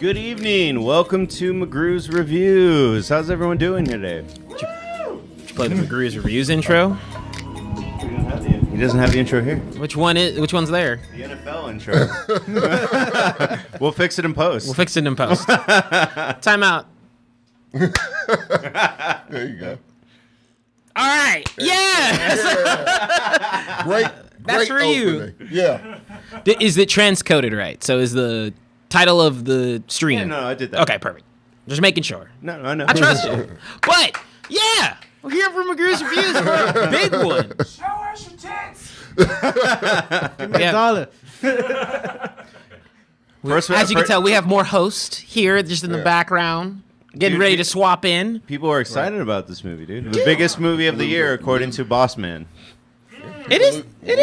Good evening. Welcome to McGrew's Reviews. How's everyone doing here today? Did you play the McGrew's Reviews intro? He doesn't have the intro here. Which one's there? The NFL intro. We'll fix it in post. Time out. There you go. All right. Yes. Great. That's for opening. you. Yeah. Is it transcoded right? So is the title of the stream? Yeah, no, I did that. Okay, perfect. Just making sure. No, I know. I trust you. But yeah, we're here for McGrew's Reviews for a big one. Show us your tits. Give me a dollar. As you can tell, we have more hosts here just in the background, getting ready to swap in. People are excited about this movie, dude. The biggest movie of the year, according to Boss Man. It is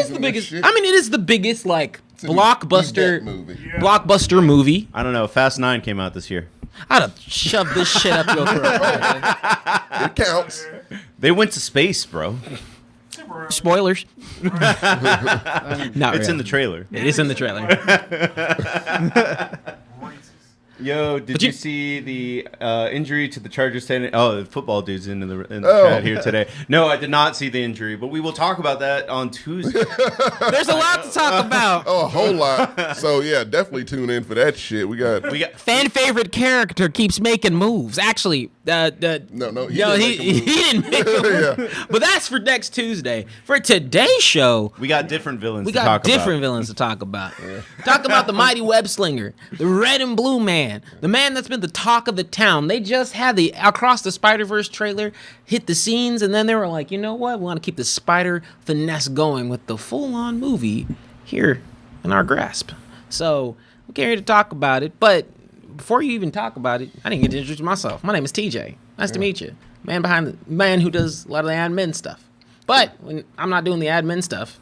the biggest. I mean, it is the biggest blockbuster movie. I don't know. Fast 9 came out this year. I'd have shoved this shit up your throat. It counts. They went to space, bro. Spoilers. It's in the trailer. It is in the trailer. Yo, did you see the injury to the Chargers? The football dude's in the chat here today. No, I did not see the injury, but we will talk about that on Tuesday. There's a lot to talk about. Oh, a whole lot. So yeah, definitely tune in for that shit. We got fan favorite character keeps making moves. Actually, no, he didn't make a move. Yeah. But that's for next Tuesday. For today's show, We got different villains. we got different villains to talk about. Talk about the mighty web slinger, the red and blue man, the man that's been the talk of the town. They just had the Across the Spider-Verse trailer hit the scenes, and then they were like, you know what? We want to keep the spider finesse going with the full-on movie here in our grasp. So we're here to talk about it. But before you even talk about it, I didn't get to introduce myself. My name is TJ. Nice to meet you. Man who does a lot of the admin stuff. But when I'm not doing the admin stuff.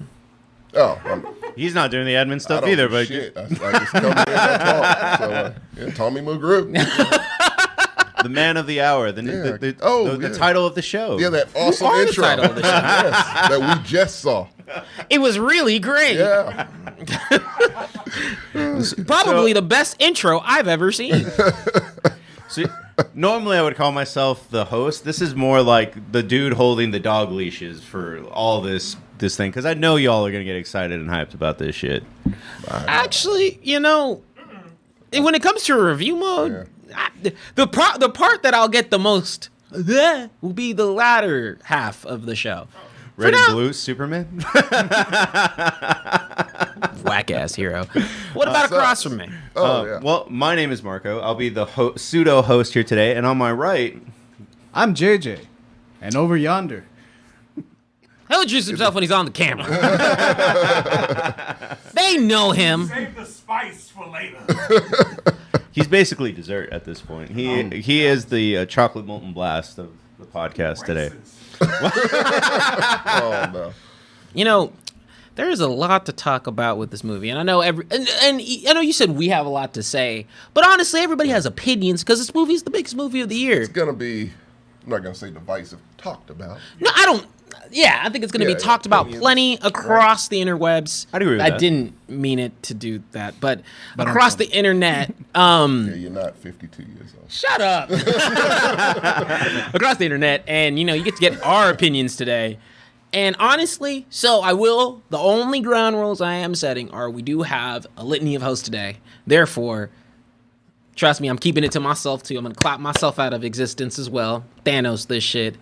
He's not doing the admin I stuff don't either, do but shit. I just come in and I talk. So Tommy McGrew. the man of the hour, the title of the show. Yeah, that awesome are the intro. title of the show. Yes, that we just saw. It was really great. Yeah. Probably the best intro I've ever seen. So, normally I would call myself the host. This is more like the dude holding the dog leashes for all this thing, because I know y'all are gonna get excited and hyped about this shit. Actually, when it comes to a review mode, the part that I'll get the most will be the latter half of the show. Red and blue Superman. Whack ass hero. What about across from me? Well, my name is Marco. I'll be the pseudo host here today, and on my right, I'm JJ, and over yonder. He'll introduce himself when he's on the camera. They know him. Save the spice for later. he's basically dessert at this point. He is the chocolate molten blast of the podcast today. Oh no. There is a lot to talk about with this movie, and I know and I know you said we have a lot to say, but honestly, everybody has opinions because this movie is the biggest movie of the year. It's gonna be. I'm not gonna say divisive. Talked about. No, I don't. Yeah, I think it's going to be talked about plenty across the interwebs. I'd agree with that. I didn't mean it to do that, but across the internet. Yeah, you're not 52 years old. Shut up. Across the internet, and you get to get our opinions today. And honestly, the only ground rules I am setting are we do have a litany of hosts today. Therefore, trust me, I'm keeping it to myself too. I'm going to clap myself out of existence as well. Thanos this shit.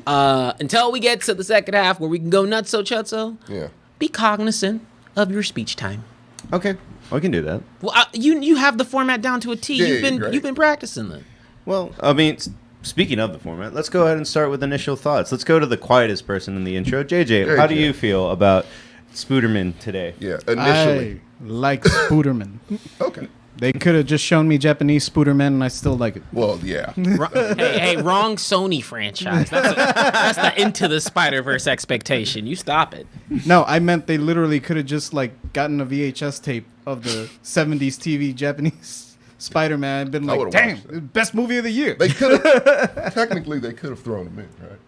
Until we get to the second half where we can go nutso chutso. Yeah. Be cognizant of your speech time. Okay, I can do that. Well, you have the format down to a T. Yeah, You've been practicing that. Well, I mean, speaking of the format, let's go ahead and start with initial thoughts. Let's go to the quietest person in the intro. JJ, how do you feel about Spooderman today? Yeah, initially. I like Spooderman. Okay. They could have just shown me Japanese Spooderman, and I still like it. Well, yeah. Hey, wrong Sony franchise. That's the Into the Spider-Verse expectation. You stop it. No, I meant they literally could have just gotten a VHS tape of the 70s TV Japanese Spider-Man and been like, damn, best movie of the year. They could have, technically, they could have thrown him in, right?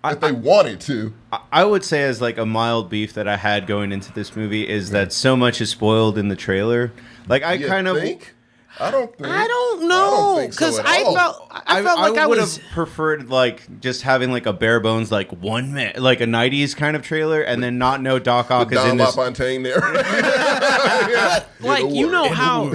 If they wanted to. I would say as a mild beef that I had going into this movie is that so much is spoiled in the trailer. I kind of... I don't know think so because at I all. felt like I would was. have preferred like just having like a bare bones like 1 minute like a '90s kind of trailer, and then not know Doc Ock is Don in this. LaFontaine there. Like you know how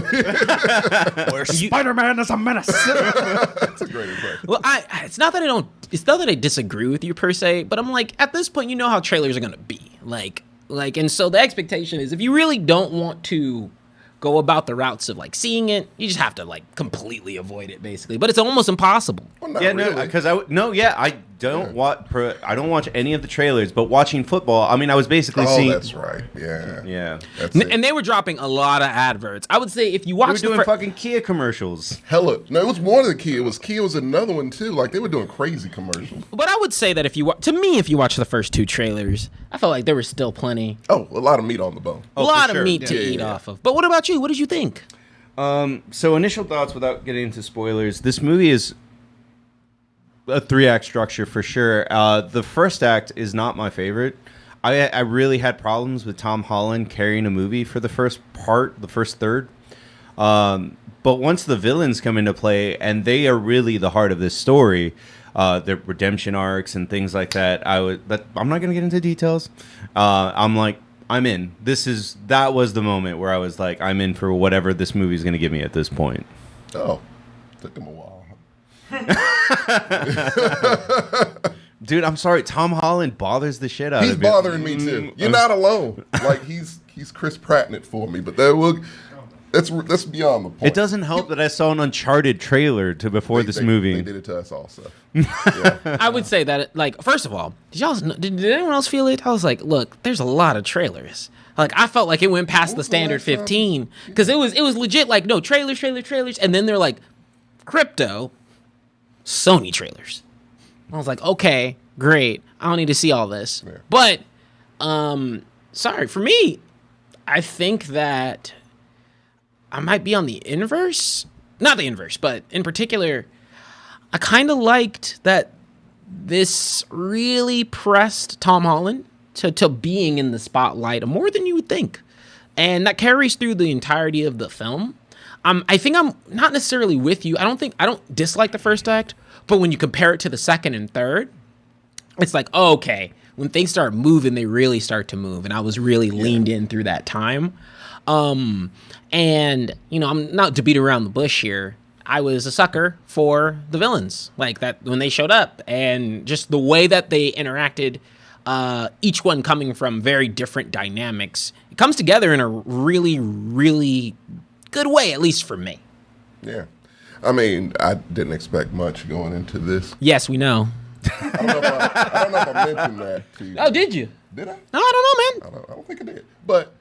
Where Spider-Man is a menace. That's a great impression. well it's not that I disagree with you per se, but I'm like at this point you know how trailers are gonna be like and so the expectation is if you really don't want to go about the routes of like seeing it, you just have to like completely avoid it basically, but it's almost impossible. Well, not Yeah, really. no, because I don't watch any of the trailers, but watching football, I mean, I was basically Oh, seeing. that's right. Yeah. Yeah, That's it. And they were dropping a lot of adverts. I would say if you we were watch doing fucking Kia commercials. Hella. No, it was more than Kia. Kia was another one too. Like they were doing crazy commercials. but I would say that if you watch the first 2 trailers, I felt like there was still plenty, Oh, a lot of meat on the bone. a lot of sure. meat to Yeah, eat yeah. off of. But what about you? What did you think? So initial thoughts, without getting into spoilers, this movie is a 3-act structure for sure. The first act is not my favorite. I really had problems with Tom Holland carrying a movie for the first third. But once the villains come into play, and they are really the heart of this story, the redemption arcs and things like that. But I'm not going to get into details. I'm like, I'm in. That was the moment where I was like, I'm in for whatever this movie is going to give me at this point. Oh, took them a while. Dude, I'm sorry. Tom Holland bothers the shit out He's of me. bothering me too. You're not alone. Like he's Chris Pratt'ing it for me, but that's beyond the point. It doesn't help that I saw an Uncharted trailer before this movie. They did it to us also. Yeah. I would say that, like, first of all, did anyone else feel it? I was like, look, there's a lot of trailers. Like, I felt like it went past the standard last time? 15 because it was legit. Like, no trailers, and then they're like, crypto, Sony trailers. I was like, okay, great. I don't need to see all this. Yeah. But, sorry, for me, I think that I might be on the inverse. Not the inverse, but in particular, I kind of liked that this really pressed Tom Holland to being in the spotlight more than you would think. And that carries through the entirety of the film. I think I'm not necessarily with you. I don't dislike the first act, but when you compare it to the second and third, it's like, oh, okay, when things start moving, they really start to move. And I was really leaned in through that time. And, I'm not to beat around the bush here. I was a sucker for the villains, like that when they showed up, and just the way that they interacted, each one coming from very different dynamics. It comes together in a really, really good way, at least for me. Yeah. I mean, I didn't expect much going into this. Yes, we know. I don't know if I mentioned that to you. Oh, did you? Did I? No, I don't know, man. I don't think I did. But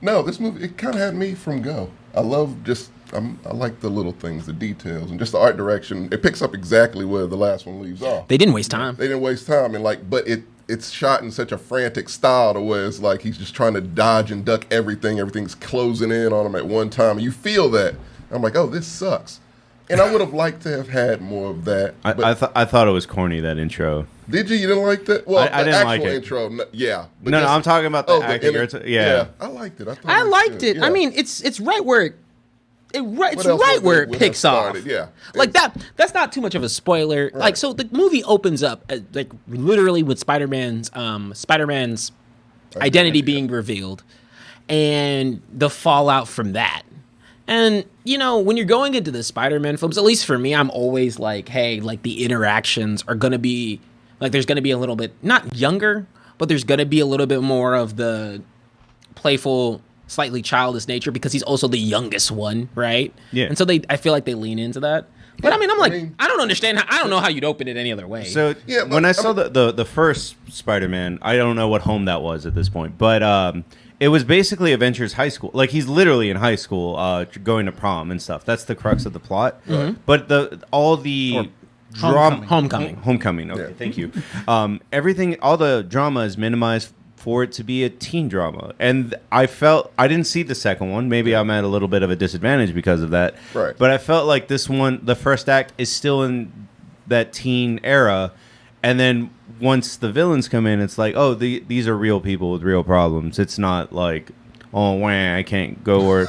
no, this movie, it kind of had me from go. I like the little things, the details, and just the art direction. It picks up exactly where the last one leaves off. They didn't waste time. They didn't waste time, and but it's shot in such a frantic style to where it's like he's just trying to dodge and duck everything. Everything's closing in on him at one time, and you feel that. I'm like, oh, this sucks. And I would have liked to have had more of that. I thought it was corny, that intro. Did you? You didn't like that? Well, I the didn't actual like it. intro, yeah. But No, just- I'm talking about the acting. Yeah. I liked it. I liked good. it. I Yeah. mean, it's right where it's else right would where they- it would picks have off. started? Yeah. Like that's not too much of a spoiler. Like, so the movie opens up like literally with Spider-Man's identity being revealed and the fallout from that. And, when you're going into the Spider-Man films, at least for me, I'm always like, hey, like the interactions are going to be, like there's going to be a little bit, not younger, but there's going to be a little bit more of the playful, slightly childish nature because he's also the youngest one, right? Yeah. And so I feel like they lean into that. But I mean, I'm like, I mean- I don't understand. I don't know how you'd open it any other way. So Yeah, but when I I saw the first Spider-Man, I don't know what home that was at this point, but it was basically Adventure's high school. Like, he's literally in high school, going to prom and stuff. That's the crux of the plot. But all the drama, homecoming. Okay, Yeah. thank you. Everything, all the drama is minimized for it to be a teen drama, and I didn't see the second one. Maybe I'm at a little bit of a disadvantage because of that. Right. But I felt like this one, the first act, is still in that teen era, and then once the villains come in, it's like, oh, these are real people with real problems. It's not like, oh, wah, I can't go or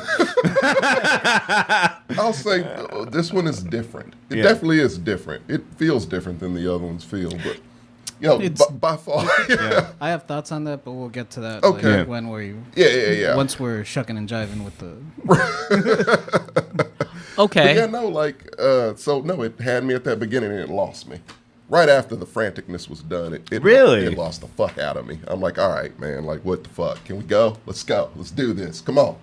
I'll say this one is different. It Yeah. definitely is different. It feels different than the other ones feel, but It's- by far, yeah. I have thoughts on that, but we'll get to that Okay. like, when we Yeah. once we're shucking and jiving with the. Okay. But yeah, no, like, so no, it had me at that beginning and it lost me. Right after the franticness was done, it Really? it lost the fuck out of me. I'm like, all right, man, like, what the fuck? Can we go? Let's go. Let's do this. Come on.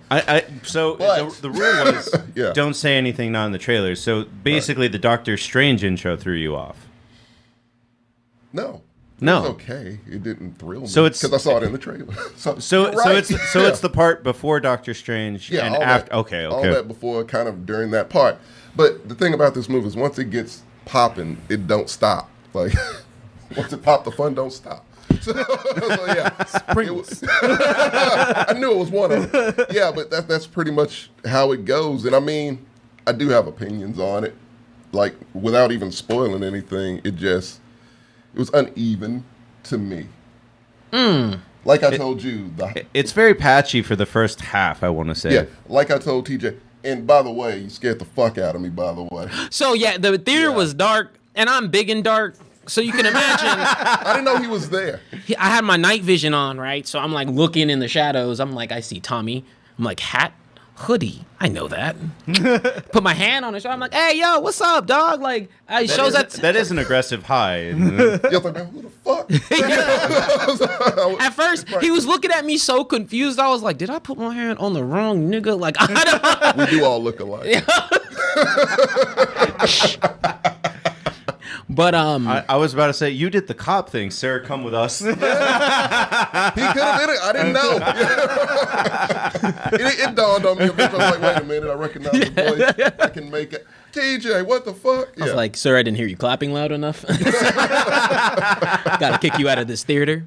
So But- the rule was Yeah. don't say anything not in the trailers. So basically, the Doctor Strange intro threw you off. No. No. It was okay. It didn't thrill me. So it's- because I saw it in the trailer. so So you're right. it's the part before Doctor Strange Yeah, and all after. that, Okay. all that before, kind of during that part. But the thing about this movie is, once it gets popping, it don't stop. Like once it pop, the fun don't stop. So yeah, it was, I knew it was one of them. Yeah, but that's pretty much how it goes. And I mean, I do have opinions on it. Like without even spoiling anything, it was uneven to me. Like I told you, It's very patchy for the first half. I want to say. yeah, like I told TJ. And by the way, you scared the fuck out of me. By the way, So yeah, the theater was dark, and I'm big and dark, so you can imagine. I didn't know he was there. I had my night vision on, right? So I'm like looking in the shadows. I'm like, I see Tommy. I'm like, hat, hoodie. I know that. Put my hand on his shoulder. I'm like, hey, yo, what's up, dog? Like, he shows that. That is an aggressive high. Yeah, I was like, man, who the fuck? At first, he was looking at me so confused. I was like, did I put my hand on the wrong nigga? Like, I don't. We do all look alike. But I was about to say you did the cop thing, sir. Come with us. He could have been it. I didn't know. it dawned on me a bit. I was like, wait a minute. I recognize the voice. I can make it. TJ, what the fuck? I was like, sir, I didn't hear you clapping loud enough. Gotta kick you out of this theater.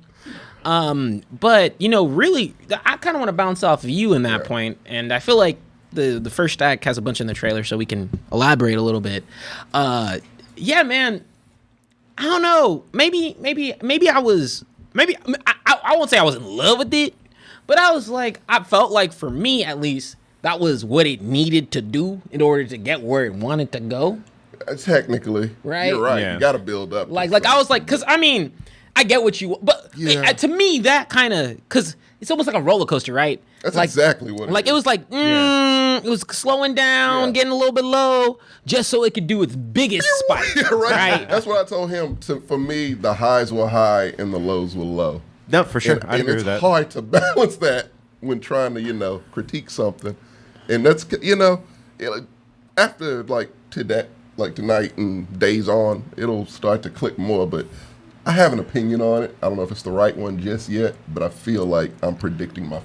But really, I kind of want to bounce off of you in that point, and I feel like the first act has a bunch in the trailer, so we can elaborate a little bit. Yeah, man. I don't know. Maybe I was. I won't say I was in love with it, but I was like, I felt like for me at least, that was what it needed to do in order to get where it wanted to go. Technically, Right? You're right. Yeah. You got to build up. Like I was like, because I mean, I get what you, but Yeah. to me that kind of, because it's almost like a roller coaster, right? That's like, exactly what like it it is. was like it was slowing down, Yeah. getting a little bit low, just so it could do its biggest spike. Yeah, right. Right. That's what I told him. For me, the highs were high and the lows were low. No, for sure. I And agree it's with that. hard to balance that when trying to, critique something. And that's, after tonight and days on, it'll start to click more. But I have an opinion on it. I don't know if it's the right one just yet, but I feel like I'm predicting my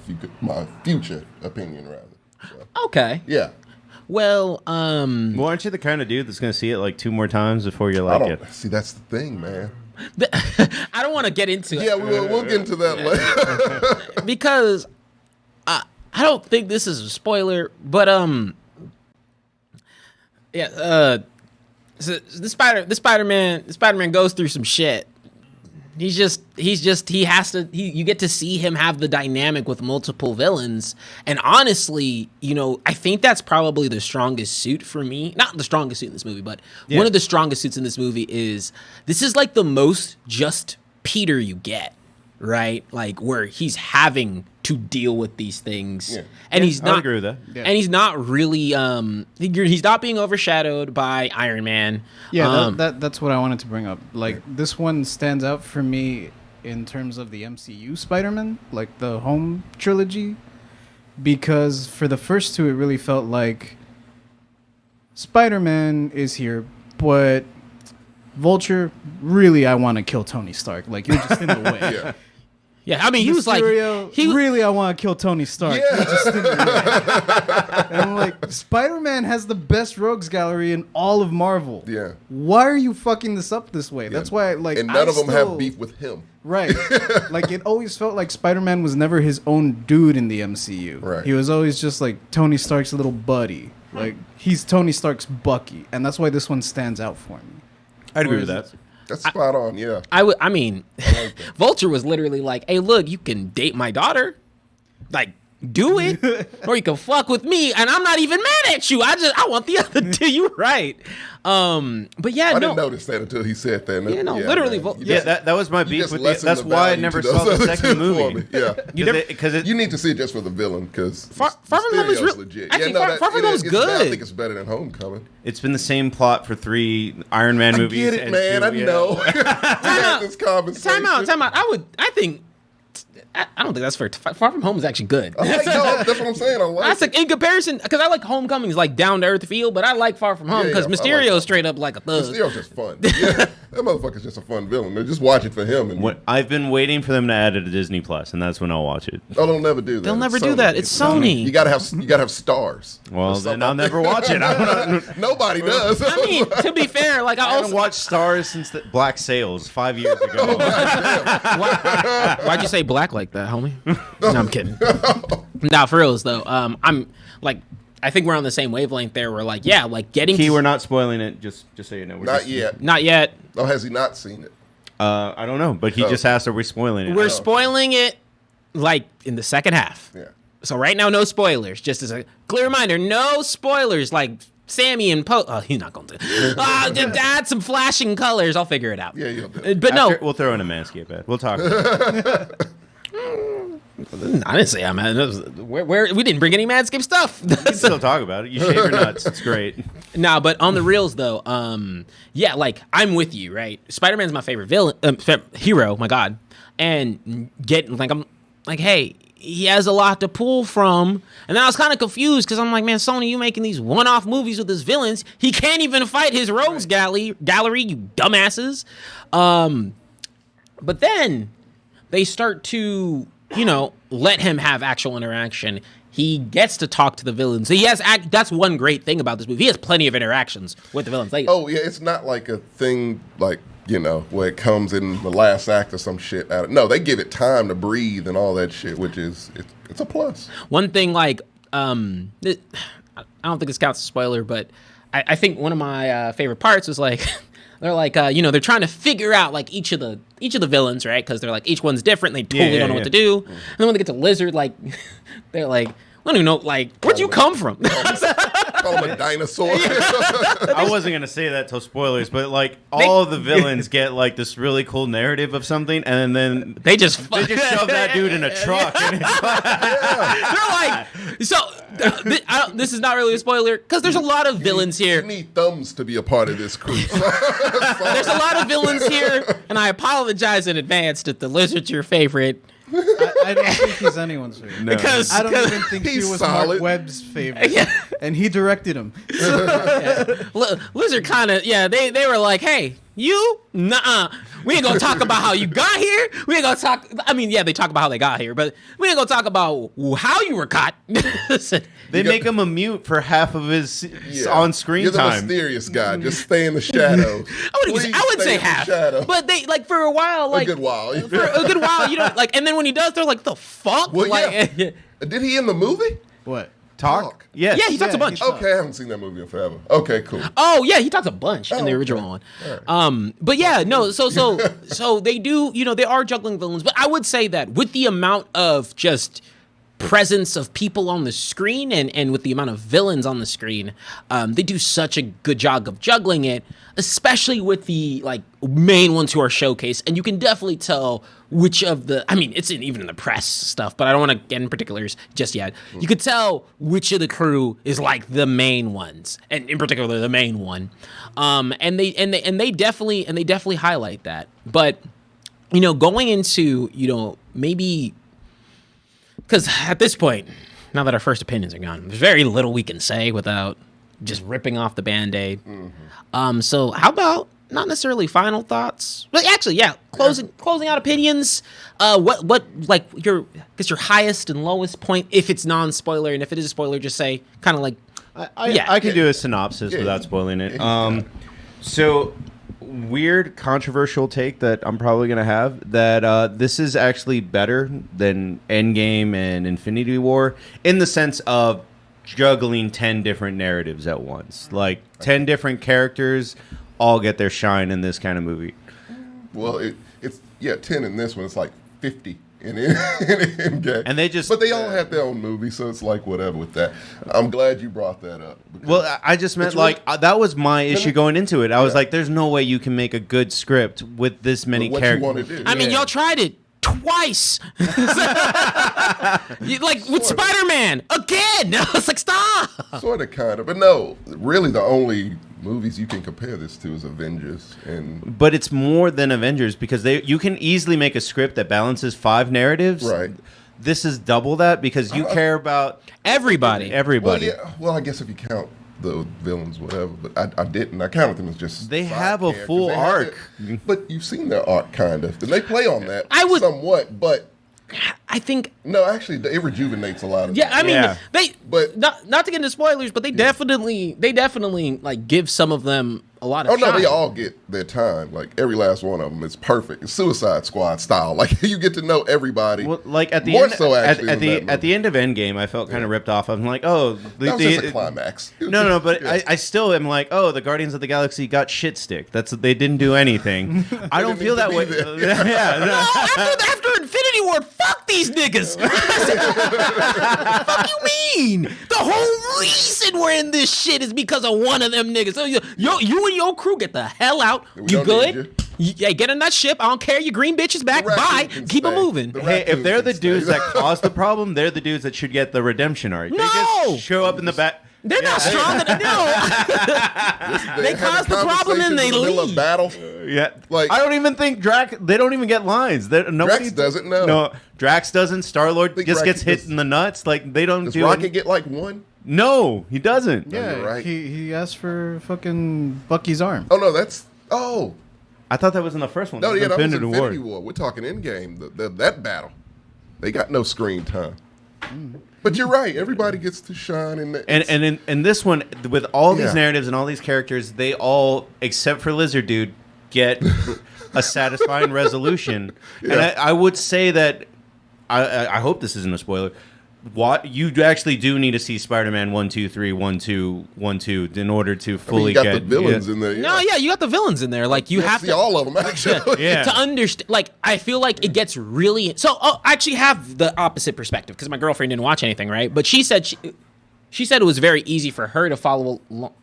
future opinion rather. So, Okay. yeah. Well, Well, aren't you the kind of dude that's going to see it like 2 more times before you I like don't it? see. That's the thing, man. I don't want to get into Yeah, it we'll get into that later. because I don't think this is a spoiler, but so the Spider-Man goes through some shit. You get to see him have the dynamic with multiple villains. And honestly, I think that's probably the strongest suit for me. Not the strongest suit in this movie, but one of the strongest suits in this movie this is like the most just Peter you get, right? Like where he's having to deal with these things. Yeah. And he's I would not agree with that. Yeah. and he's not really he's not being overshadowed by Iron Man. Yeah, that's what I wanted to bring up. Like, this one stands out for me in terms of the MCU Spider-Man, like the home trilogy, because for the first two, it really felt like Spider-Man is here, but Vulture, really, I want to kill Tony Stark. Like, you're just in the way. Yeah. Yeah, I mean, he was like, Mysterio, really, I want to kill Tony Stark. Yeah. You're just in the way. And I'm like, Spider-Man has the best rogues gallery in all of Marvel. Yeah. Why are you fucking this up this way? That's why, like, And none of them have beef with him. Right. Like, it always felt like Spider-Man was never his own dude in the MCU. Right. He was always just like Tony Stark's little buddy. Like, he's Tony Stark's Bucky. And that's why this one stands out for me. I'd agree with that. That's spot on, yeah. I mean, Vulture was literally like, hey, look, you can date my daughter. Like, Do it, or you can fuck with me, and I'm not even mad at you. I want the other two. You right. But yeah, I no. didn't notice that until he said that. Yeah, no, literally. Man. Yeah, that was my You beef just with lessened that's the why I value never to saw those the other second two for movie. me. Yeah. Because You need to see it just for the villain, because Far From Home is real. legit. Actually, yeah, Far From Home is I good. think it's better than Homecoming. it's been the same plot for 3 Iron Man I movies. get it, and man. 2, I know. We had this conversation. Time out. I think. I don't think that's fair. Far From Home is actually good. No, that's what I'm saying. I like That's like in comparison, because I like Homecoming's like down to earth feel, but I like Far From Home Yeah, because yeah, I Mysterio's like straight up like a thug. Mysterio's just fun. Yeah, that motherfucker's just a fun villain. Just watch it for him. And What I've been waiting for them to add it to Disney Plus, and that's when I'll watch it. oh, they'll never do that. They'll never It's do Sony. that. It's Sony. You gotta have stars. Well, Or then something. I'll never watch it. Nobody does. I mean, to be fair, like I I haven't also watched Stars since the Black Sails 5 years ago. why'd you say black like that, homie? No, I'm kidding. Nah, for reals though. I'm like, I think we're on the same wavelength there. We're like, yeah, like getting Key, to, we're not spoiling it. Just so you know, we're Not just, yet. not yet. Oh, has he not seen it? I don't know, but he Oh. just asked, "Are we spoiling it?" We're spoiling it like in the second half. Yeah. So right now, no spoilers. Just as a clear reminder, no spoilers. Like Sammy and Poe. Oh, he's not going to. Just add some flashing colors. I'll figure it out. Yeah, you'll do it. But no, We'll throw in a Manscaped ad. We'll talk. About it. I didn't say I'm mad. Where we didn't bring any Manscaped stuff. We can still talk about it. You shave your nuts. It's great. Nah, but on the reels though, yeah, like I'm with you, right? Spider-Man's my favorite villain, hero. My God, and I'm like, hey, he has a lot to pull from, and then I was kind of confused because I'm like, man, Sony, you making these one-off movies with his villains? He can't even fight his rogues gallery, you dumbasses. But then they start to, let him have actual interaction. He gets to talk to the villains. He has that's one great thing about this movie. He has plenty of interactions with the villains. Like, Oh yeah, it's not like a thing like where it comes in the last act or some shit. No, they give it time to breathe and all that shit, which is it's a plus. one thing, like, I don't think this counts as a spoiler, but I think one of my favorite parts was like, they're like, they're trying to figure out like each of the villains, right? Because they're like each one's different. They totally don't know what to do. And then when they get to Lizard, like, they're like, I don't even know, like, where'd you come from? Call him a dinosaur. I wasn't gonna say that till spoilers, but like all of the villains get like this really cool narrative of something, and then They just shove that dude in a truck. And it's like, they're like, so this is not really a spoiler because there's a lot of villains You here. need thumbs to be a part of this crew. There's a lot of villains here, and I apologize in advance that the Lizard's your favorite. I don't think he's anyone's favorite. No. Because I don't even think he He's was solid. Mark Webb's favorite. Yeah. And he directed him. Lizard kind of, they were like, hey, you, nuh-uh. We ain't gonna talk about how you got here. We ain't gonna talk, I mean, yeah, they talk about how they got here, but we ain't gonna talk about how you were caught. they make him a mute for half of his on-screen You're the time. mysterious guy. Just stay in the shadows. I would say half, but they, like, for a while, like, a good while. for a good while, like, and then when he does, they're like, the fuck? Well, like, yeah. Did he in the movie? What? Talk? Yes. yeah, he talks a bunch. Okay, I haven't seen that movie in forever. Okay, cool. Oh yeah, he talks a bunch in the okay. original one. All But yeah, no. So they do. They are juggling villains. But I would say that with the amount of just presence of people on the screen and with the amount of villains on the screen, they do such a good job of juggling it, especially with the like main ones who are showcased. And you can definitely tell which of the, I mean, it's even in the press stuff, but I don't want to get in particulars just yet. You could tell which of the crew is like the main ones, and in particular the main one. And they definitely highlight that. But going into maybe. Because at this point, now that our first opinions are gone, there's very little we can say without just ripping off the Band-Aid. So how about not necessarily final thoughts, but actually, closing out opinions. What like your highest and lowest point, if it's non-spoiler, and if it is a spoiler, just say kind of like. I can do a synopsis without spoiling it. So weird, controversial take that I'm probably going to have, that this is actually better than Endgame and Infinity War in the sense of juggling 10 different narratives at once. Like 10 different characters all get their shine in this kind of movie. Well, it's 10 in this one. It's like 50 in Endgame. And they just- but they all have their own movie, so it's like whatever with that. I'm glad you brought that up. because Well, I just meant It's really- that was my issue going into it. I was Yeah. like, "There's no way you can make a good script with this many what you want to characters." do. I mean, Yeah. y'all tried it twice. Like with Spider-Man again. It's like stop. Sort of, kind of, but no. Really, the only movies you can compare this to is Avengers, and But it's more than Avengers because you can easily make a script that balances 5 narratives. Right. This is double that because you care about Everybody. everybody. Well, I guess if you count the villains, whatever, but I didn't. I counted them as just They side have a characters. full They have arc. it, but you've seen their arc, kind of, and they play on that I would- somewhat, but. I think. No, actually, it rejuvenates a lot of. Yeah, I mean, Yeah. but But- not to get into spoilers, but they definitely like give some of them a lot of. Oh no, they shine. all get their time. Like every last one of them is perfect. It's Suicide Squad style. Like you get to know everybody. Well, like at the More end, so actually at than the that at the end of Endgame, I felt kind of ripped off. I'm like, oh, that was just a climax. No, but Yeah. I still am like, oh, the Guardians of the Galaxy got shit stick. They didn't do anything. I don't didn't feel need that to way. be there. Yeah, no. No, after Infinity War, fuck these niggas. Fuck you mean? The whole reason we're in this shit is because of one of them niggas. So you and your crew get the hell out. We You don't need good? Yeah, get in that ship. I don't care. Your green bitch is back. The raccoon Bye. can Keep it stay. moving. The Hey, if raccoon they're can the dudes stay. that caused the problem, they're the dudes that should get the redemption arc. They No! just show up in the back. They're not strong enough. No. They have a cause the problem and conversation they in the middle of leave. battle. Yeah, Like- I don't even think Drax. They don't even get lines. Nobody doesn't, no. No, Drax doesn't. Star Lord Think just Rocket gets hit does- in the nuts. Like they don't Does do. Rocket get like one? No, he doesn't. Yeah, you're right. he asked for fucking Bucky's arm. Oh no, that's I thought that was in the first one. no, It was yeah, that was Infinity Infinity War. We're talking Endgame. That battle, they got no screen time. But you're right. Everybody gets to shine in the And in this one, with all these Yeah. narratives and all these characters, they all, except for Lizard Dude, get a satisfying resolution. And Yeah. I would say that I hope this isn't a spoiler. What you actually do need to see Spider-Man 1, 2, 3, 1, 2, 1, 2 in order to I mean, fully you got get the villains yeah. in there. No, yeah, you got the villains in there. Like you have see to all of them actually. Yeah. to understand. Like I feel like it gets really. So I actually have the opposite perspective because my girlfriend didn't watch anything, right? But she said she said it was very easy for her to follow along.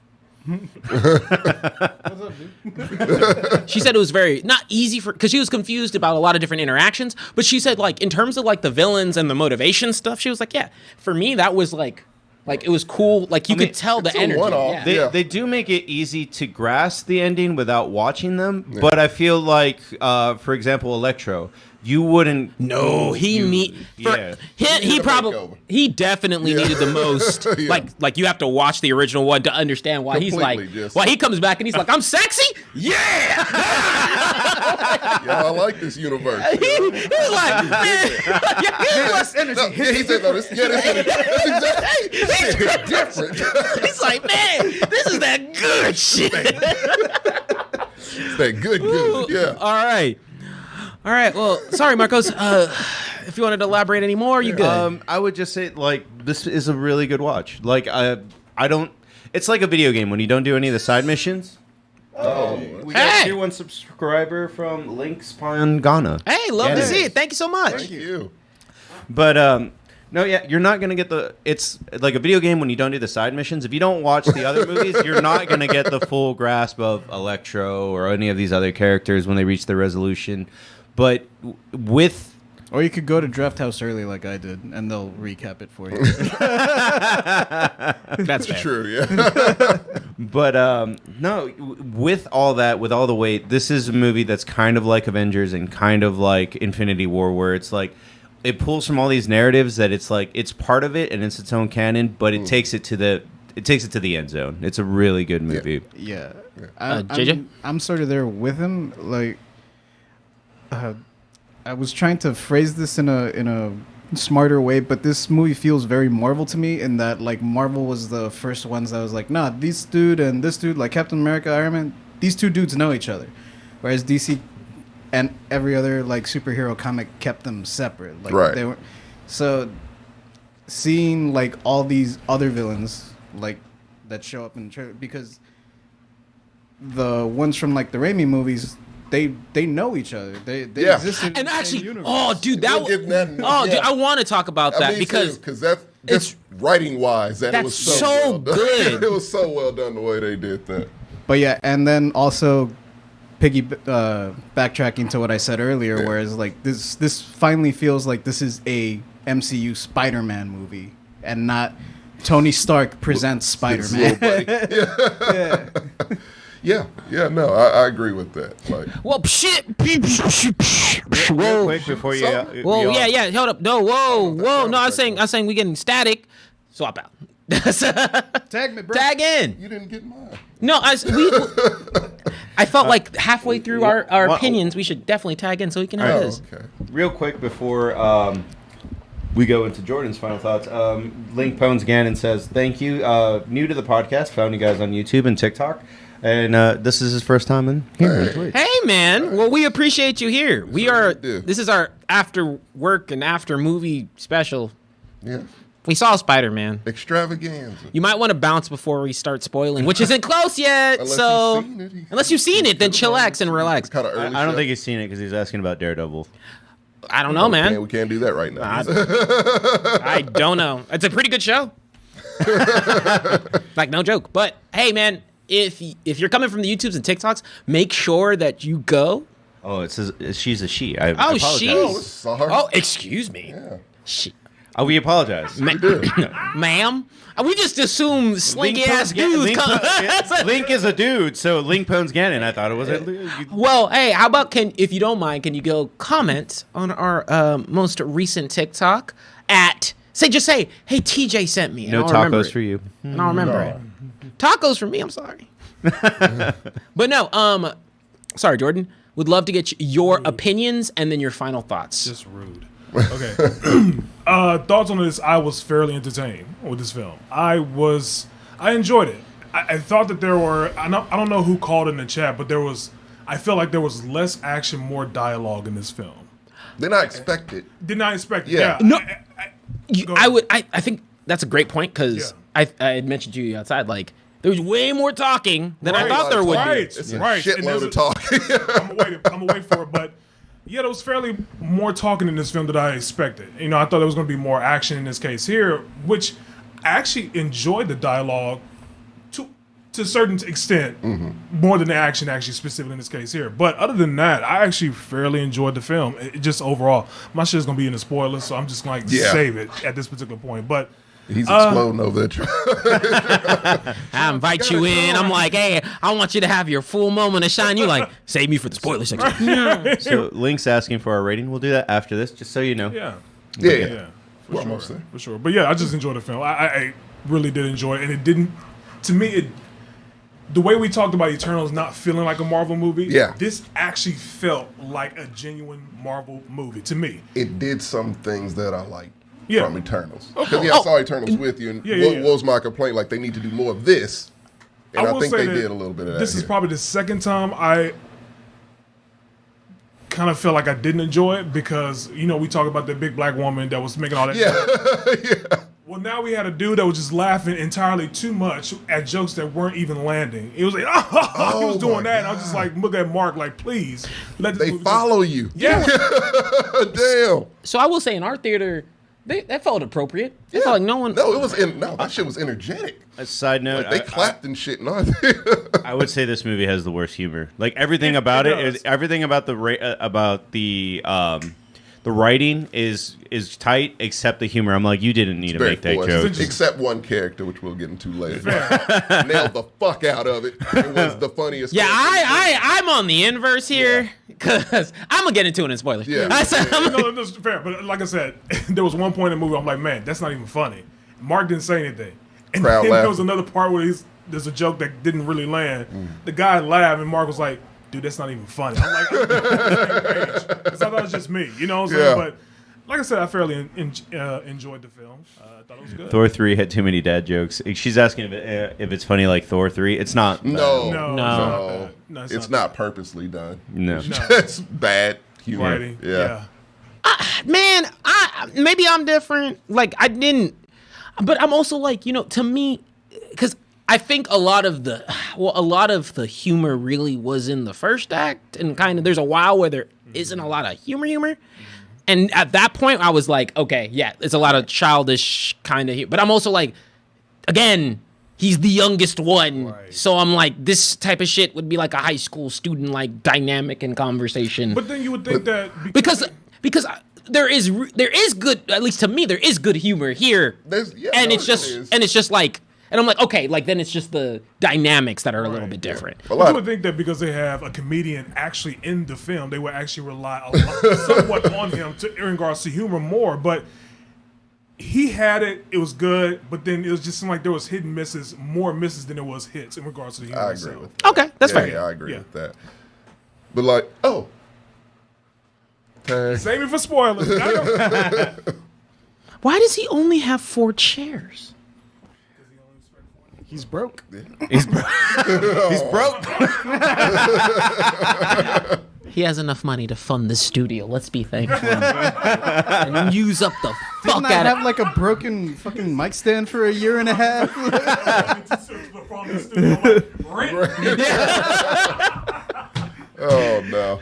She said it was very not easy for because she was confused about a lot of different interactions. But she said like in terms of like the villains and the motivation stuff, she was like, yeah, for me that was like it was cool. Like you could tell the it's a energy. one-off. Yeah. They, Yeah. they do make it easy to grasp the ending without watching them, but I feel like, for example, Electro, you wouldn't. No, he yeah. he needed a probably makeover. he definitely needed the most. Yeah. Like you have to watch the original one to understand why he's like Completely just- why he comes back and he's like I'm sexy. Yeah, Yeah, I like this universe. he's like man, No, yeah, he said no. This energy. That's exactly. Shit, different. he's like man, this is that good shit. It's that good. Yeah. All right. Well, sorry, Marcos. If you wanted to elaborate any more, you good. I would just say like this is a really good watch. Like I don't. It's like a video game when you don't do any of the side missions. Oh, We got Hey! a tier 1 subscriber from Links Ghana. Hey, love to Yes. see it. Thank you so much. thank you. But no, yeah, you're not gonna get the. It's like a video game when you don't do the side missions. If you don't watch the other movies, you're not gonna get the full grasp of Electro or any of these other characters when they reach their resolution. But with Or you could go to Draft House early like I did, and they'll recap it for you. That's fair. True. Yeah. But no, with all that, with all the weight, this is a movie that's kind of like Avengers and kind of like Infinity War, where it's like it pulls from all these narratives that it's like it's part of it and it's its own canon, but it takes it to the end zone. It's a really good movie. Yeah. JJ? I'm sort of there with him. Like, I was trying to phrase this in a smarter way, but this movie feels very Marvel to me in that, like, Marvel was the first ones that was like, nah, this dude and this dude, like Captain America, Iron Man, these two dudes know each other. Whereas DC and every other, like, superhero comic kept them separate. Like, Right. They were, so, seeing, like, all these other villains, like, that show up in the trailer, because the ones from like the Raimi movies, they know each other. They Yeah. exist in And the same actually, universe. oh, dude, We'll get that in- dude, yeah. I want to talk about that because that's just writing wise, that it was that's so, so well done. good. It was so well done the way they did that. But yeah, and then also backtracking to what I said earlier, whereas like this finally feels like this is a MCU Spider-Man movie and not Tony Stark presents His Spider-Man. little buddy. Yeah, no, I agree with that. Like, well, shit. Real Whoa, quick before you. whoa, y'all- yeah. Hold up, no, whoa. No, I was sound saying we getting static. Swap out. Tag me, bro. Tag in. you didn't get mine. No, I felt like halfway through our Well, opinions, we should definitely tag in so we can have Oh, this. okay. Real quick before we go into Jordan's final thoughts, Link Pones Gannon says, thank you. New to the podcast, found you guys on YouTube and TikTok. And this is his first time in here. Hey, man. Well, we appreciate you here. We are. do. This is our after work and after movie special. Yeah. We saw Spider-Man. Extravaganza. You might want to bounce before we start spoiling, which isn't close yet. Unless so, you've seen it, unless you've seen it, then chillax and relax. Kind of early. I don't think he's seen it because he's asking about Daredevil. I don't know, man. We can't do that right now. I don't know. It's a pretty good show. Like, no joke. But hey, man, if you're coming from the YouTubes and TikToks, make sure that you go. Oh, it says she's a she. I Oh, apologize. she. Oh, sorry. Oh, excuse me. Yeah. She. Oh, we apologize. Ma'am, we just assume slinky ass dudes Link, come. Link is a dude, so Link Pones Gannon. I thought it was a. Well, hey, how about if you don't mind, can you go comment on our most recent TikTok at just say, hey, TJ sent me. And No I'll remember tacos it. for you. And I'll remember it. Tacos for me. I'm sorry. But no, sorry, Jordan. Would love to get your opinions and then your final thoughts. Just rude. Okay. Thoughts on this? I was fairly entertained with this film. I enjoyed it. I thought that there were. I don't know who called in the chat, but I felt like there was less action, more dialogue in this film. Then I expect it. Did not expect it. Yeah. Yeah. No. Go I ahead. would. I think that's a great point because I had mentioned to you outside. Like there was way more talking than I Right. thought there would be. Right. It's a Right. And shitload there's of talking. I'm gonna wait for it, but yeah, there was fairly more talking in this film than I expected. You know, I thought there was gonna be more action in this case here, which I actually enjoyed the dialogue to a certain extent, more than the action actually specifically in this case here. But other than that, I actually fairly enjoyed the film. It just overall, my shit's gonna be in the spoilers, so I'm just going to save it at this particular point. But He's exploding over there. I invite you in. I'm like, hey, I want you to have your full moment of shine. You like, save me for the spoiler section. So Link's asking for our rating. We'll do that after this, just so you know. yeah, Yeah. yeah, We're for almost sure, there. for sure. But yeah, I just enjoyed the film. I really did enjoy it, and it didn't. To me, the way we talked about Eternals not feeling like a Marvel movie, Yeah. this actually felt like a genuine Marvel movie to me. It did some things that I liked Yeah. from Eternals. Because I saw Eternals with you, and Yeah, what was my complaint? Like, they need to do more of this. And I will think say they that did a little bit of that. This is here. probably the second time I kind of felt like I didn't enjoy it because, you know, we talk about the big black woman that was making all that. Yeah. Well, now we had a dude that was just laughing entirely too much at jokes that weren't even landing. It was like, he was doing my that. And I was just like, look at Mark, like, please let this They movie follow you. Yeah. Damn. So I will say in our theater, that felt appropriate. It felt like no one. No, that shit was energetic. A side note, Like, they clapped and shit in our theater. I would say this movie has the worst humor. Like everything about it it is does. everything about the writing is tight except the humor. I'm like, you didn't need to Very make that forced. joke. Except one character, which we'll get into later. Nailed the fuck out of it. It was the funniest. Yeah, character. I'm on the inverse here because I'm gonna get into it in spoilers. Yeah. I said, No, that's fair. But like I said, there was one point in the movie I'm like, man, that's not even funny. Mark didn't say anything. And Crowd then there laughed. was another part where there's a joke that didn't really land. The guy laughed and Mark was like, dude, that's not even funny. I'm like, because I thought it was just me. You know what I'm saying? Yeah. But like I said, I fairly enjoyed the film. I thought it was good. Thor 3 had too many dad jokes. She's asking if it's funny like Thor 3. It's not. No. No, it's It's not purposely done. No. It's just bad humor. Writing. Yeah. man, maybe I'm different. Like I didn't, but I'm also like, you know, to me, because I think a lot of the humor really was in the first act, and kind of there's a while where there isn't a lot of humor. And at that point, I was like, okay, yeah, it's a lot of childish kind of. But I'm also like, again, he's the youngest one, Right. so I'm like, this type of shit would be like a high school student like dynamic and conversation. But then you would think that because there is good, at least to me, there is good humor here, it's just like. And I'm like, okay, like then it's just the dynamics that are a little bit different. But you would think that because they have a comedian actually in the film, they would actually rely a lot, somewhat on him in regards to humor more. But he had it; it was good. But then it was just seemed like there was hit and misses, more misses than there was hits in regards to the humor. I agree itself. with that. Okay, that's fair. Yeah, I agree Yeah. with that. But like, tag. Save me for spoilers. Why does he only have 4 chairs? He's broke. He's broke. He's broke. He has enough money to fund the studio. Let's be thankful and use up the fuck Didn't I out have of. like a broken fucking mic stand for a year and a half? Oh no.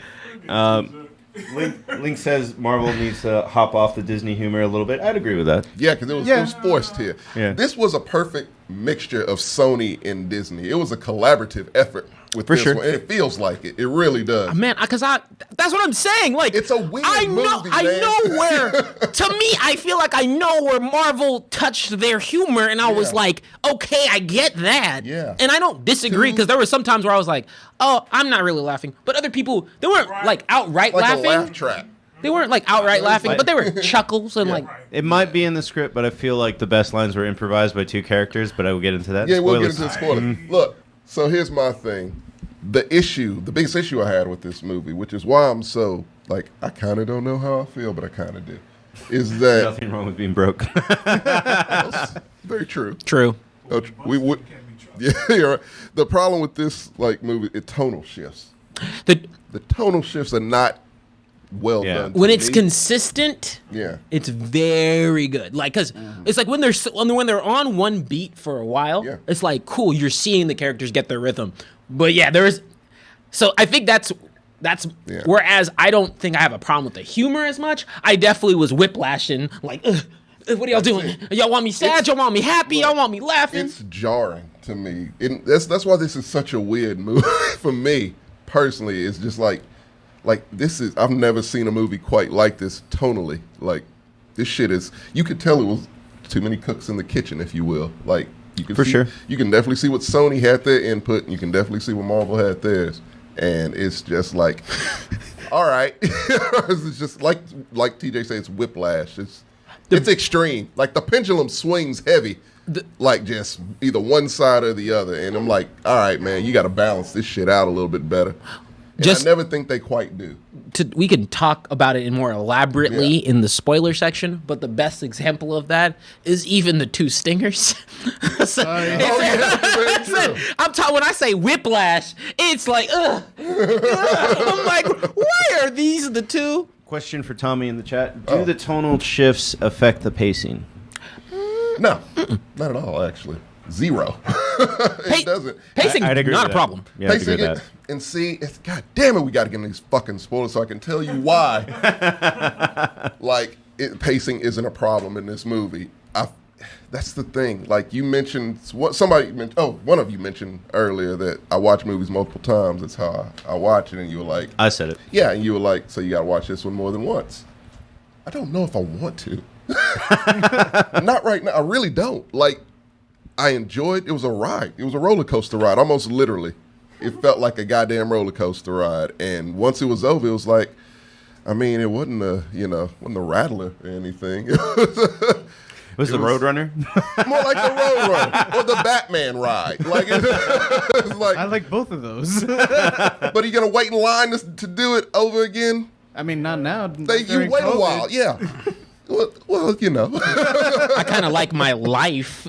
Link says Marvel needs to hop off the Disney humor a little bit. I'd agree with that. Yeah, because it was forced here. Yeah. This was a perfect mixture of Sony and Disney. It was a collaborative effort with For this sure. one, and it feels like it. It really does. Man, that's what I'm saying. Like, It's a weird I know, movie, I man. know where. To me, I feel like I know where Marvel touched their humor, and I was Yeah. like, okay, I get that. Yeah. And I don't disagree because there were some times where I was like, oh, I'm not really laughing, but other people they weren't like outright Like laughing. a laugh track. They weren't like outright laughing, but they were chuckles and like. It might be in the script, but I feel like the best lines were improvised by 2 characters. But I will get into that. Yeah, we'll get Spoilers. into the spoiler. Look, so here's my thing. The biggest issue I had with this movie, which is why I'm so, like, I kind of don't know how I feel, but I kind of do, is that, Nothing wrong with being broke. very true. True. We would, yeah, you're right. The problem with this, like, movie, tonal shifts. The The tonal shifts are not well Yeah. done. to when it's me. consistent. Yeah. It's very good. Like, cause it's like when they're on one beat for a while, Yeah. it's like cool. You're seeing the characters get their rhythm. But yeah, there is. So I think that's. Yeah. Whereas I don't think I have a problem with the humor as much. I definitely was whiplashing. Like, what are y'all doing? Y'all want me sad? Y'all want me happy? Y'all want me laughing? It's jarring to me. That's why this is such a weird movie for me personally. It's just like this is, I've never seen a movie quite like this tonally. Like, this shit is, you could tell it was too many cooks in the kitchen, if you will. Like, you can For see, sure. you can definitely see what Sony had their input, and you can definitely see what Marvel had theirs. And it's just like, all right. It's just like TJ said, it's whiplash. It's extreme. Like, the pendulum swings heavy. Like, just either one side or the other. And I'm like, all right, man, you got to balance this shit out a little bit better. And Just- I never think they quite do. We can talk about it in more elaborately Yeah. in the spoiler section, but the best example of that is even the 2 stingers. So- Oh, yeah, very true. I'm talking when I say whiplash, it's like, ugh. I'm like, why are these the 2? Question for Tommy in the chat: do the tonal shifts affect the pacing? No, not at all, actually. Zero. It doesn't. Pacing, I'd agree not a with that. problem. Yeah, I'd agree Pacing with it, that. and see, God damn it, we got to get in these fucking spoilers so I can tell you why. Like, pacing isn't a problem in this movie. That's the thing. Like, you mentioned, one of you mentioned earlier that I watch movies multiple times. That's how I watch it, and you were like, I said it. yeah, and you were like, so you got to watch this one more than once. I don't know if I want to. Not right now. I really don't. Like, I enjoyed. It was a ride. It was a roller coaster ride, almost literally. It felt like a goddamn roller coaster ride. And once it was over, it was like, I mean, it wasn't wasn't a rattler or anything. Was the Roadrunner? More like the Roadrunner or the Batman ride. Like, it's like, I like both of those. but are you gonna wait in line to do it over again? I mean, not now. You during wait a COVID. while, yeah. Well, you know. I kind of like my life.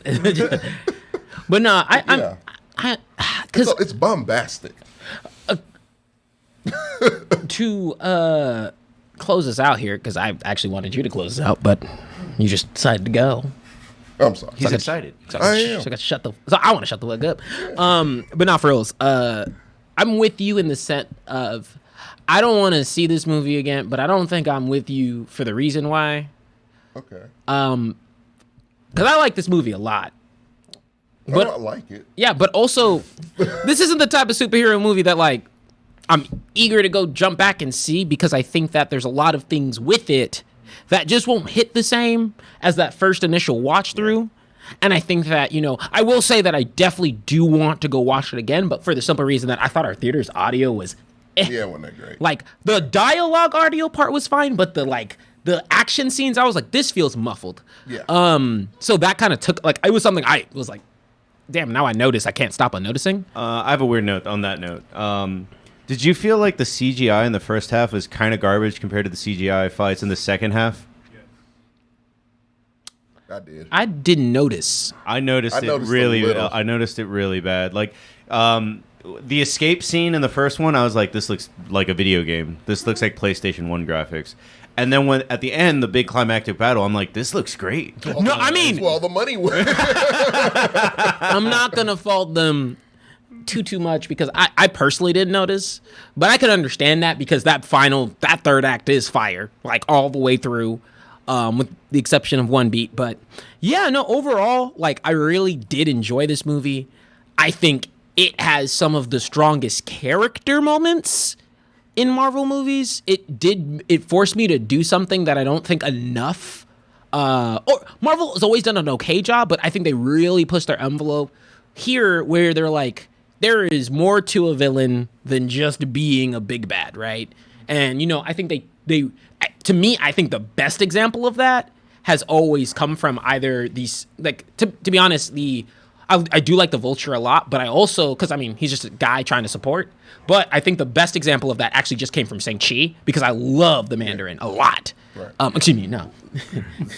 But no, Yeah. because It's bombastic. to close us out here, because I actually wanted you to close us out, but you just decided to go. I'm sorry. He's excited. So I am. So I want to shut the fuck up. But not for reals. I'm with you in the sense of I don't want to see this movie again, but I don't think I'm with you for the reason why. Okay. Because I like this movie a lot. But I like it. yeah, but also this isn't the type of superhero movie that like I'm eager to go jump back and see, because I think that there's a lot of things with it that just won't hit the same as that first initial watch through. And I think that, I will say that I definitely do want to go watch it again, but for the simple reason that I thought our theater's audio was Yeah, wasn't that great? like the dialogue audio part was fine, but the action scenes, I was like, this feels muffled. Yeah. So that kind of took, it was something I was like, damn, now I notice. I can't stop on noticing. I have a weird note on that note. Did you feel like the CGI in the first half was kind of garbage compared to the CGI fights in the second half? I did. I didn't notice. I noticed a it really. little. I noticed it really bad. Like the escape scene in the first one, I was like, "This looks like a video game. This looks like PlayStation 1 graphics." And then when at the end, the big climactic battle, I'm like, "This looks great." No, I mean, Well, the money went. I'm not gonna fault them too much, because I personally didn't notice, but I could understand that because that third act is fire, like all the way through, with the exception of one beat. But yeah, no, overall, like I really did enjoy this movie. I think it has some of the strongest character moments in Marvel movies. It forced me to do something that I don't think enough. Or Marvel has always done an okay job, but I think they really pushed their envelope here, where they're like, there is more to a villain than just being a big bad, right? And I think they to me, I think the best example of that has always come from either these, like, to be honest, I do like the Vulture a lot, but I also, because he's just a guy trying to support. But I think the best example of that actually just came from Shang-Chi, because I love the Mandarin a lot. Right. Excuse me, no.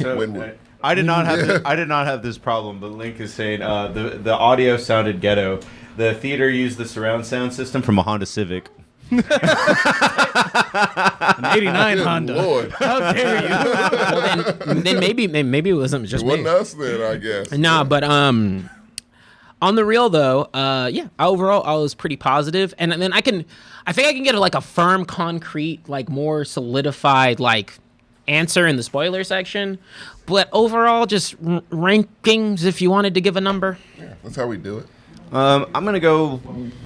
When- I did not have this problem, but Link is saying the audio sounded ghetto. The theater used the surround sound system from a Honda Civic. An 89 Honda. Lord. How dare you? Well, then maybe it wasn't just It wasn't me. us then, I guess. Nah, but on the real though, overall I was pretty positive, and then I think I can get like a firm, concrete, like more solidified like answer in the spoiler section. But overall, just rankings, if you wanted to give a number. Yeah, that's how we do it. I'm gonna go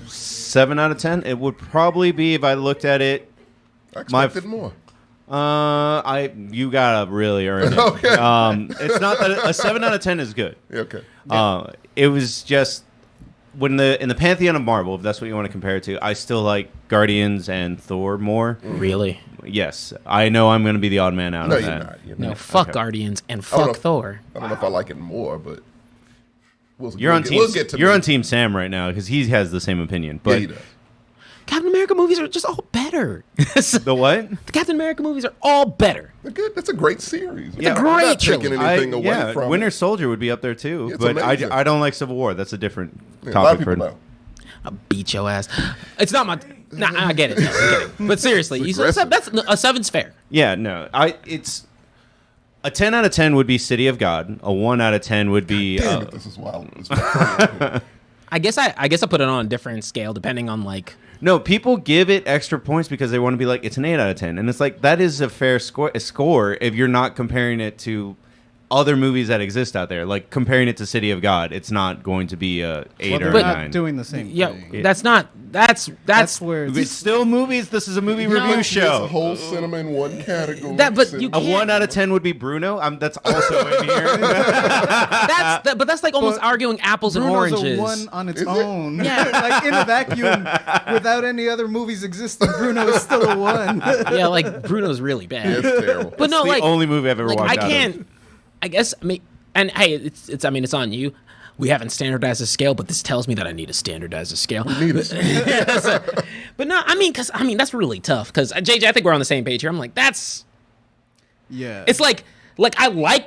7 out of 10. It would probably be, if I looked at it. I expected more. You gotta really earn it. Okay. It's not that a 7 out of 10 is good. Okay. It was just in the pantheon of Marvel, if that's what you want to compare it to. I still like Guardians and Thor more. Really? Yes, I know I'm gonna be the odd man out No, of you're that. not. You're No, not. fuck Okay. Guardians and I don't fuck know- Thor. I don't know if I like it more, but You're on team. We'll get to You're me. on Team Sam right now because he has the same opinion. Yeah, But he does. Captain America movies are just all better. the what? The Captain America movies are all better. They're good. That's a great series. Yeah, I'm great not taking trilogy. anything away from Winter it. Soldier would be up there too. It's But amazing. I don't like Civil War. That's a different Yeah, a lot of topic people for. know. I'll beat your ass. It's not my. Nah, I get it. No, I get it. But seriously, It's you said aggressive. that's a 7's fair. Yeah, no. It's a 10 out of 10 would be City of God. A 1 out of 10 would be. Damn it, this is wild. This is I guess I put it on a different scale depending on like. No, people give it extra points because they want to be like, it's an 8 out of 10. And it's like, that is a fair score if you're not comparing it to other movies that exist out there. Like, comparing it to City of God, it's not going to be a 8 Well, or they're a not 9. doing the same Yeah, thing. that's not. That's where It's still movies. This is a movie No, review it's It's a show. whole cinema in one category. That- but you A can't- 1 out of 10 would be Bruno. That's also in here. but that's like almost But arguing apples and Bruno's oranges. a one on its Is it? own. Yeah. Like in a vacuum, without any other movies existing, Bruno is still a one. Yeah, like Bruno's really Yeah, bad. it's terrible. But no, the like only movie I've ever like watched I out of. can't. I guess. And hey, it's. I mean, it's on you. We haven't standardized a scale, but this tells me that I need to standardize a scale. Need it. But no, because that's really tough. Because JJ, I think we're on the same page here. I'm like, that's. Yeah. It's like I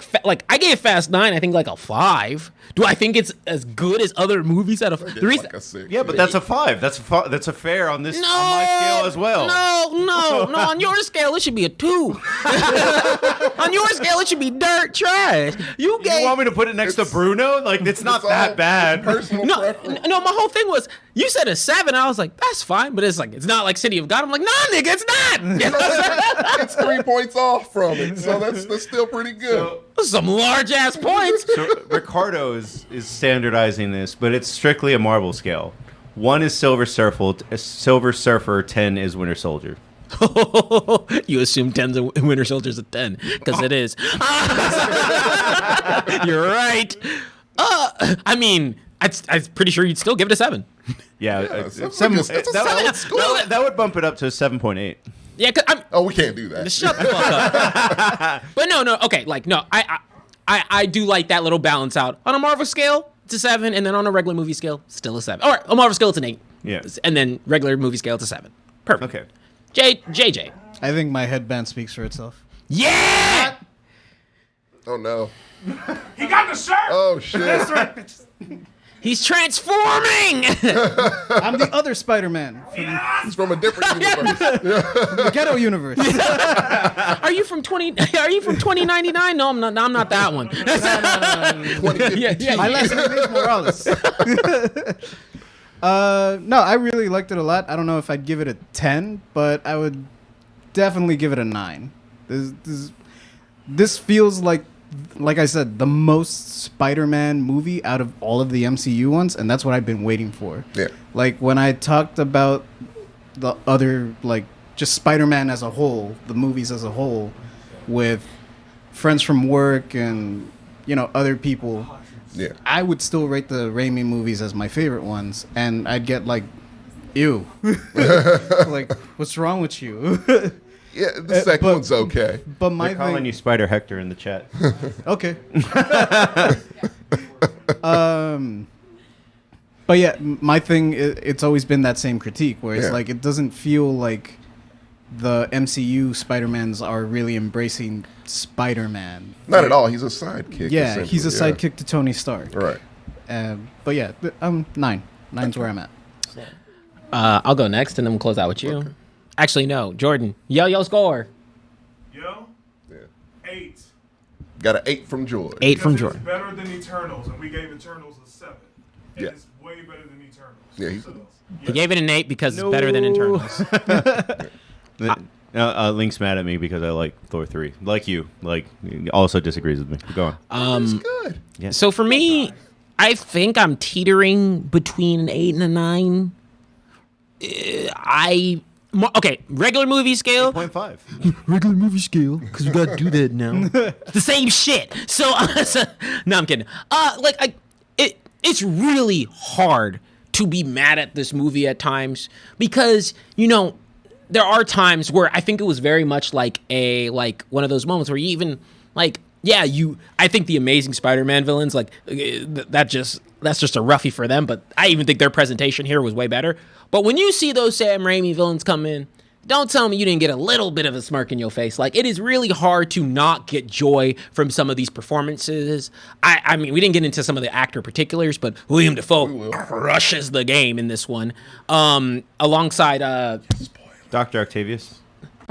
I gave Fast 9, I think like a 5. Do I think it's as good as other movies out of It's the reason? like a 6. Yeah, but that's a 5. That's a fair on this No, on my scale as well. No, on your scale it should be a 2. On your scale, it should be dirt trash. You You gave want me to put it next to Bruno? Like, it's not that all bad. Personal no, preference. no. My whole thing was you said a 7. I was like, that's fine, but it's like it's not like City of God. I'm like, nah, nigga, it's not. You know what I'm saying? It's 3 points off from it, so that's still pretty good. Some large ass points. So Ricardo is standardizing this, but it's strictly a marble scale. 1 is Silver Surfer, 10 is Winter Soldier. You assume 10's a Winter Soldier's a 10 because it is. You're right. I mean, I'm pretty sure you'd still give it a 7. Yeah, that's a solid score. that would bump it up to a 7.8. Yeah, cause I'm. Oh, we can't do that. Shut the fuck up. But no, okay, like no, I do like that little balance out. On a Marvel scale, it's a 7, and then on a regular movie scale, still a 7. All right, on a Marvel scale, it's an 8. Yeah. And then regular movie scale, it's a 7. Perfect. Okay. JJ. I think my headband speaks for itself. Yeah. Oh no. He got the shirt. Oh shit. He's transforming. I'm the other Spider-Man from It's from a different universe. the ghetto universe. Are you from 2099? No, I'm not. I'm not that one. Yeah. My last name is Morales. No, I really liked it a lot. I don't know if I'd give it a 10, but I would definitely give it a 9. This feels like I said, the most Spider-Man movie out of all of the MCU ones, and that's what I've been waiting for. Yeah. Like, when I talked about the other, like, just Spider-Man as a whole, the movies as a whole, with friends from work and, you know, other people, Yeah. I would still rate the Raimi movies as my favorite ones, and I'd get, like, ew. Like, what's wrong with you? Yeah, the second but- one's okay. But my They're calling thing... you Spider Hector in the chat. Okay. But yeah, my thing, it's always been that same critique where it's Yeah. like, it doesn't feel like the MCU Spider-Mans are really embracing Spider-Man. Not at all. He's a sidekick. Yeah, he's a essentially, sidekick to Tony Stark. Right. But yeah, 9. 9's where I'm at. I'll go next, and then we'll close out with you. Okay. Actually, no, Jordan. Yo, score. Yo, Yeah. 8. Got an 8 from George. 8 from Because Jordan. it's better than Eternals, and we gave Eternals a 7. And Yeah. it's way better than Eternals. Yeah, he's- So, He gave it an 8 because it's better than Eternals. Link's mad at me because I like Thor 3. Like you. Like, also disagrees with me. Go on. It's good. So for me, I think I'm teetering between an 8 and a 9. Okay, regular movie scale. 0.5. Regular movie scale, because we gotta do that now. The same shit. So, no, I'm kidding. It's really hard to be mad at this movie at times because, you know, there are times where I think it was very much like one of those moments where you even I think the Amazing Spider-Man villains, like, that's just a roughie for them, but I even think their presentation here was way better. But when you see those Sam Raimi villains come in, don't tell me you didn't get a little bit of a smirk in your face. Like, it is really hard to not get joy from some of these performances. I mean, we didn't get into some of the actor particulars, but William Dafoe crushes the game in this one. Alongside Dr. Octavius.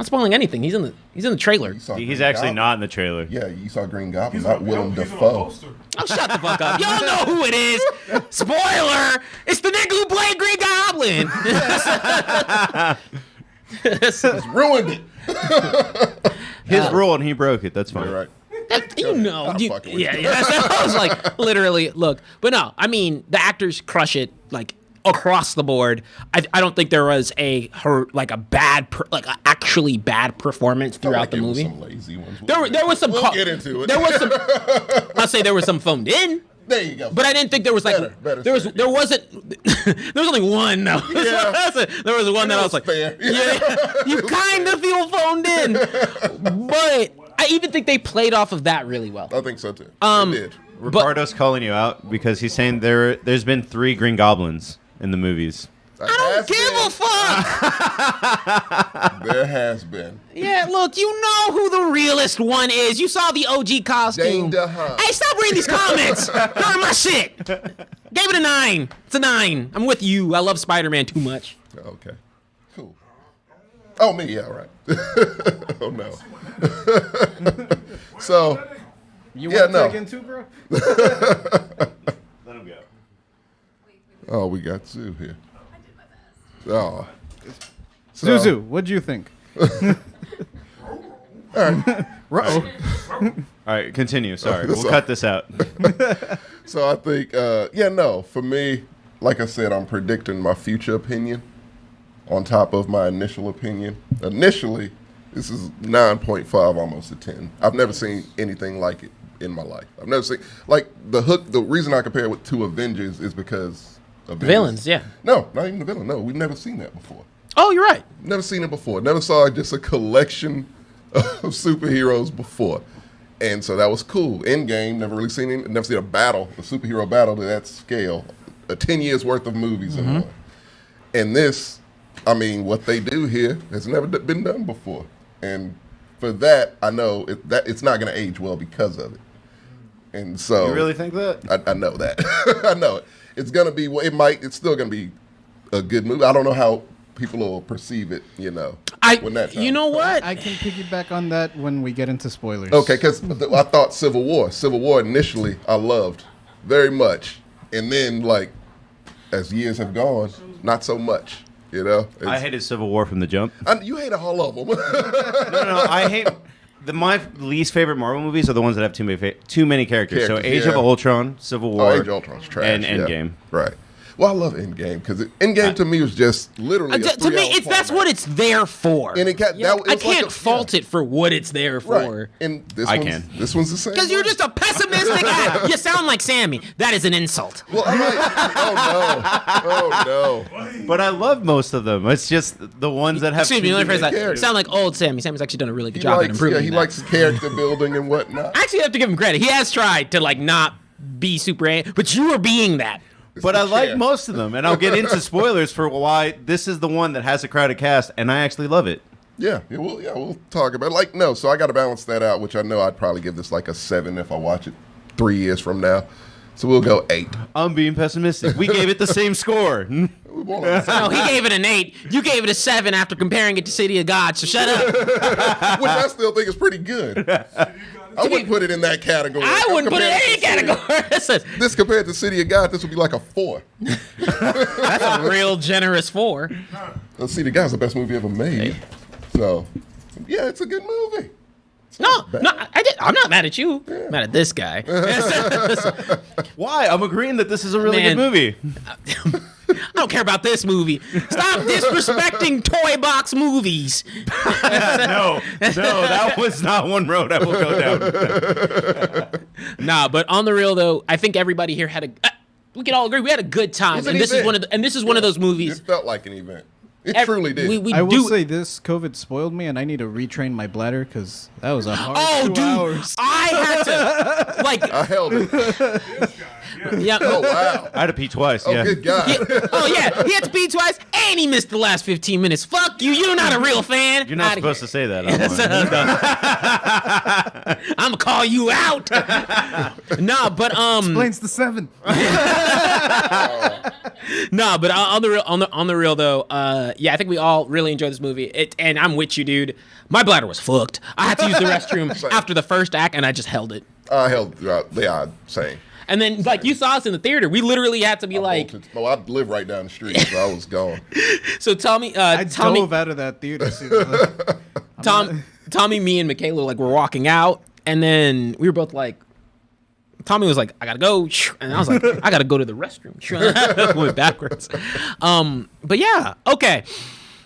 not spoiling anything. He's in the trailer. You saw He's Green actually Goblin? not in the trailer. Yeah, you saw Green Goblin, he's not on- Willem he's on a Dafoe. poster. Oh, shut the fuck up. Y'all know who it is. Spoiler. It's the nigga who played Green Goblin. It's ruined it. His rule and he broke it. That's fine. You're right. You know. I'm fucking with you. I was like, literally, look. But no, I mean, the actors crush it, like, across the board. I don't think there was actually bad performance Felt throughout like the it was movie. Some lazy ones. There was some. We'll get into it. There was some. I'll say there was some phoned in. There you go. But I didn't think there was like Better there was said. there wasn't there was only one though. Yeah. There was one that I was like, fair. yeah, you kind of feel phoned in, but I even think they played off of that really well. I think so too. They did. Ricardo's calling you out because he's saying there's been 3 Green Goblins in the movies. I don't give a fuck. There has been. Yeah, look, you know who the realest one is. You saw the OG costume. Dane DeHaan. Hey, stop reading these comments. Not my shit. Gave it a 9. It's a 9. I'm with you. I love Spider-Man too much. Okay. Cool. Oh, me. Yeah, right. Oh, no. So, You Yeah, want to no. take in too, bro? Let him go. oh, we got Zoo here. Oh. So, Zuzu, what'd you think? All right, continue. Sorry, we'll Sorry. cut this out. So I think, for me, like I said, I'm predicting my future opinion on top of my initial opinion. Initially, this is 9.5, almost a 10. I've never seen anything like it in my life. I've never seen, like, the hook, the reason I compare it to Avengers is because Avengers. Villains, yeah. No, not even the villain. No, we've never seen that before. Oh, you're right. Never seen it before. Never saw just a collection of superheroes before. And so that was cool. Endgame, never seen a battle, a superhero battle to that scale. 10 years worth of movies in one. And this, I mean, what they do here has never been done before. And for that, I know that it's not going to age well because of it. And so You really think that? I know that. I know it. It's going to be, it's still going to be a good movie. I don't know how people will perceive it, when that time You know what? I can piggyback on that when we get into spoilers. Okay, because I thought Civil War initially I loved very much. And then, like, as years have gone, not so much, I hated Civil War from the jump. You hate all of them. No, I hate my least favorite Marvel movies are the ones that have too many characters. So Characters, Age of yeah. Ultron, Civil War, Age of Ultron's trash. and yeah. Endgame. Right. Well, I love Endgame because Endgame to me was just literally a To me, 3-hour that's format. what it's there for. And it got, that, it I was can't like fault it for what it's there for. Right. And this I one's, can. This one's the same. Because you're way. just a pessimistic ass. You sound like Sammy. That is an insult. Well, all right. Oh no. But I love most of them. It's just the ones that have. Excuse me, too let me many phrase that. characters. Sound like old Sammy. Sammy's actually done a really good He job at likes, improving he that. likes character building and whatnot. I actually have to give him credit. He has tried to not be super, but you are being that. But I the like chair. most of them, and I'll get into spoilers for why this is the one that has a crowded cast, and I actually love it. We'll talk about it. So I got to balance that out, which I know I'd probably give this like a 7 if I watch it 3 years from now. So we'll go 8. I'm being pessimistic. We gave it the same score. We won't have the No, he gave it an 8. You gave it a 7 after comparing it to City of God. So shut up. same, which I still think is pretty good. I wouldn't put it in that category. I I'm wouldn't put it in comparing any it to City- category. This compared to City of God, this would be like a 4. That's a real generous 4. City of God's the best movie ever made. So, yeah, it's a good movie. No, I'm not mad at you. I'm mad at this guy. Why? I'm agreeing that this is a really Man. good movie. I don't care about this movie. Stop disrespecting toy box movies. No, that was not one road I will go down. Nah, but on the real though, I think everybody here had we can all agree we had a good time, It was and an this is event. one of those movies. It felt like an event. It Ev- truly did. We I will do. say this: COVID spoiled me, and I need to retrain my bladder because that was a hard Oh, 2 dude, hours. I had to I held it. yeah. Oh, wow. I had to pee twice. Oh, yeah. good God. He had to pee twice, and he missed the last 15 minutes. Fuck you! You're not a real fan. You're not supposed to say that. online. I'm gonna call you out. Nah, but Explains the 7. No, but on the real though, yeah, I think we all really enjoyed this movie. And I'm with you, dude. My bladder was fucked. I had to use the restroom after the first act, and I just held it. I held the odd same. And then, like, you saw us in the theater. We literally had to be like, Oh, I live right down the street, so I was gone. so Tommy, I Tommy, dove out of that theater. Seriously. Tommy, me, and Michaela like were walking out, and then we were both like, Tommy was like, I gotta go, and I was like, I gotta go to the restroom. Went backwards. But yeah, okay.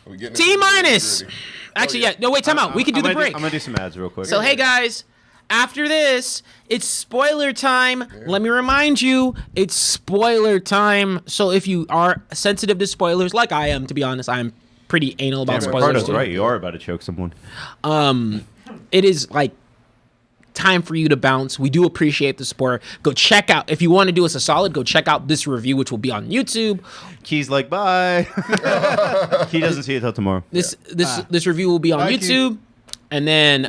Are we getting T into the minus. nitty-gritty? Actually, yeah. No, wait, time out. We can do the break. I'm gonna do some ads real quick. So, hey guys, after this, it's spoiler time. Let me remind you, it's spoiler time. So, if you are sensitive to spoilers, like I am, to be honest, I'm pretty anal about Damn, spoilers. Ricardo's too. right. You are about to choke someone. It is like time for you to bounce. We do appreciate the support. Go check out, if you want to do us a solid, go check out this review, which will be on YouTube. Key's like, bye. Key doesn't see it till tomorrow. This review will be on Bye, YouTube. And then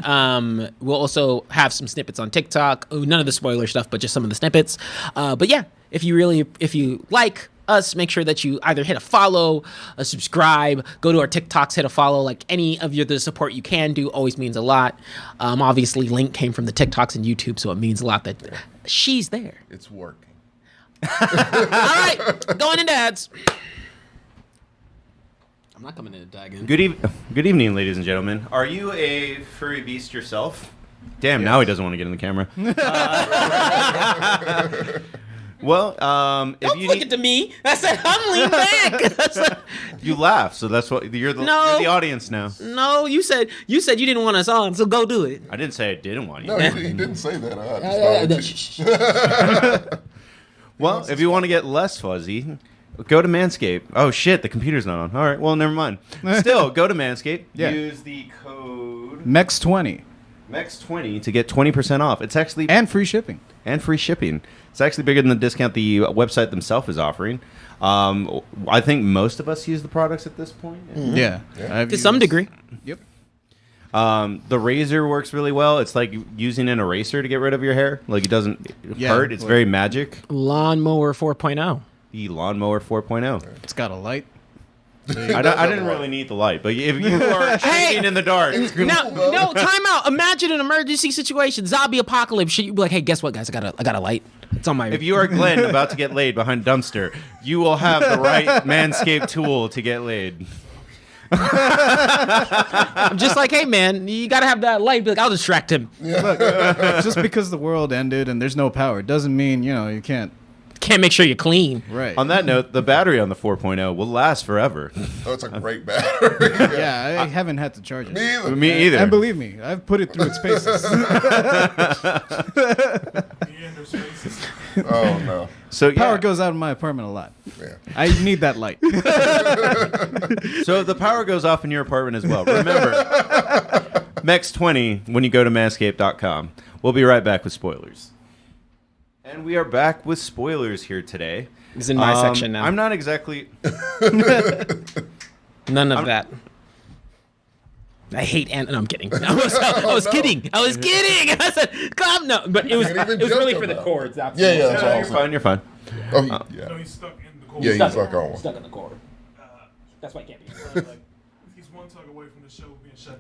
we'll also have some snippets on TikTok. Oh, none of the spoiler stuff, but just some of the snippets. But yeah, if you like us, make sure that you either hit a follow, a subscribe, go to our TikToks, hit a follow. Like any of the support you can do always means a lot. Obviously, Link came from the TikToks and YouTube, so it means a lot that she's there. It's working. All right, going into ads. I'm not coming into that again. Good evening, ladies and gentlemen. Are you a furry beast yourself? Damn, now he doesn't want to get in the camera. Well, if Don't you look it to me. I said I'm lean back. you laugh, so that's what you're the audience now. No, you said you didn't want us on, so go do it. I didn't say I didn't want you. No, he didn't say that. I just Well, if you want to get less fuzzy, go to Manscaped. Oh shit, the computer's not on. All right, well never mind. Still, go to Manscaped. Yeah. Use the code MEX20 MEX20 to get 20% off. It's actually and free shipping. and free shipping. It's actually bigger than the discount the website themselves is offering. I think most of us use the products at this point. Yeah. I've To some used- degree. Yep. The razor works really well. It's like using an eraser to get rid of your hair. Like it doesn't hurt. It's very magic. Lawnmower 4.0. The Lawnmower 4.0. It's got a light. I didn't really need the light, but if you are shaking in the dark, No, time out. Imagine an emergency situation, zombie apocalypse. Shit, you'd be like, hey, guess what, guys? I got a light. It's on my. if you are Glenn about to get laid behind a dumpster, you will have the right Manscaped tool to get laid. I'm just like, hey, man, you gotta have that light. Be like, I'll distract him. Look, just because the world ended and there's no power doesn't mean, you can't. Can't make sure you're clean. Right. On that note, the battery on the 4.0 will last forever. Oh, it's a great battery. Yeah, I haven't had to charge it. Me either. Me either. And believe me, I've put it through its paces. Oh no. So yeah. Power goes out in my apartment a lot. Yeah. I need that light. So if the power goes off in your apartment as well, remember, MEX20 when you go to manscaped.com. We'll be right back with spoilers. And we are back with spoilers here today. It's in my section now. I'm not exactly... None of that. I hate no, I'm kidding. I was kidding. I said, "Come no," but it was Can't even really joke for the about it. chords. Yeah, that's You're awesome. fine, you're fine. Oh, No, yeah. he's stuck in the cord. Yeah, he's stuck on one. Stuck in the chord. That's why I can't be. Like, he's one tug away from the show being shut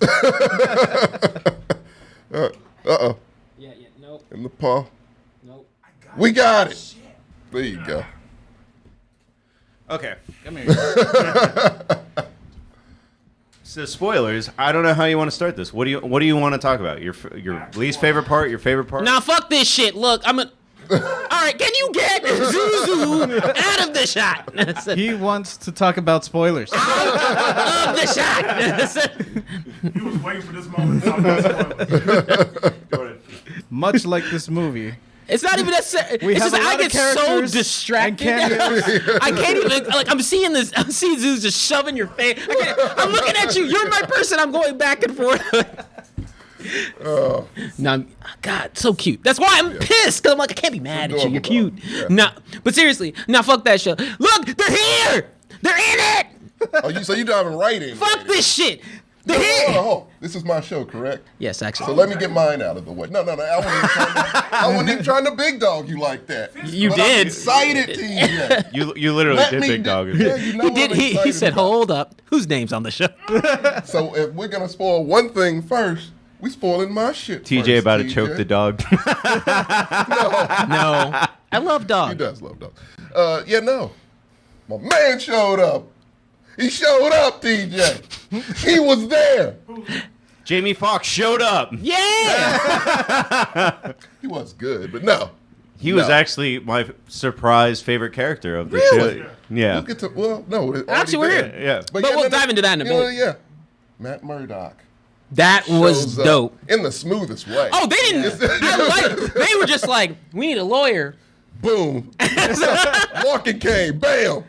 down. Uh-oh. Yeah, nope, In the paw. nope. We got it. There you go. Okay. So spoilers. I don't know how you want to start this. What do you want to talk about? Your least favorite part? Your favorite part? Now fuck this shit. Look, All right, can you get Zuzu out of the shot? He wants to talk about spoilers. Of the shot. He was waiting for this moment to talk about spoilers. Much like this movie. It's not even necessary. We It's have just a I lot get of so characters distracted. and cameos. I can't even I'm seeing Zeus just shoving your face. I'm looking at you. You're my person. I'm going back and forth. No, God, so cute. That's why I'm pissed. Cause I'm like, I can't be mad at you. You're cute. Yeah. No, but seriously, now fuck that show. Look, they're here. They're in it. So you diving right in. Fuck this shit. They're Hold on, here. hold on. This is my show, correct? Yes, actually. So let me get mine out of the way. No. I wasn't even trying to big dog you like that. You But did. I'm excited, TJ. You literally Let did me big do- dog. Yeah, you know He what did. I'm He excited said, about. "Hold up, whose name's on the show?" So if we're gonna spoil one thing first, we spoiling my shit. TJ first, about to TJ. choke the dog. No, I love He dogs. does love dogs. No. My man showed up. He showed up, TJ. He was there. Jamie Foxx showed up. Yeah. He was good, but no. He was No. actually my surprise favorite character of the Really? show. Yeah. We'll get to, no. it Actually, already we're there. here. Yeah. But we'll dive into that in a bit. Yeah. Matt Murdock. That was shows up dope. in the smoothest way. Oh, they didn't. They were just like, we need a lawyer. Boom. Walking cane. Bam.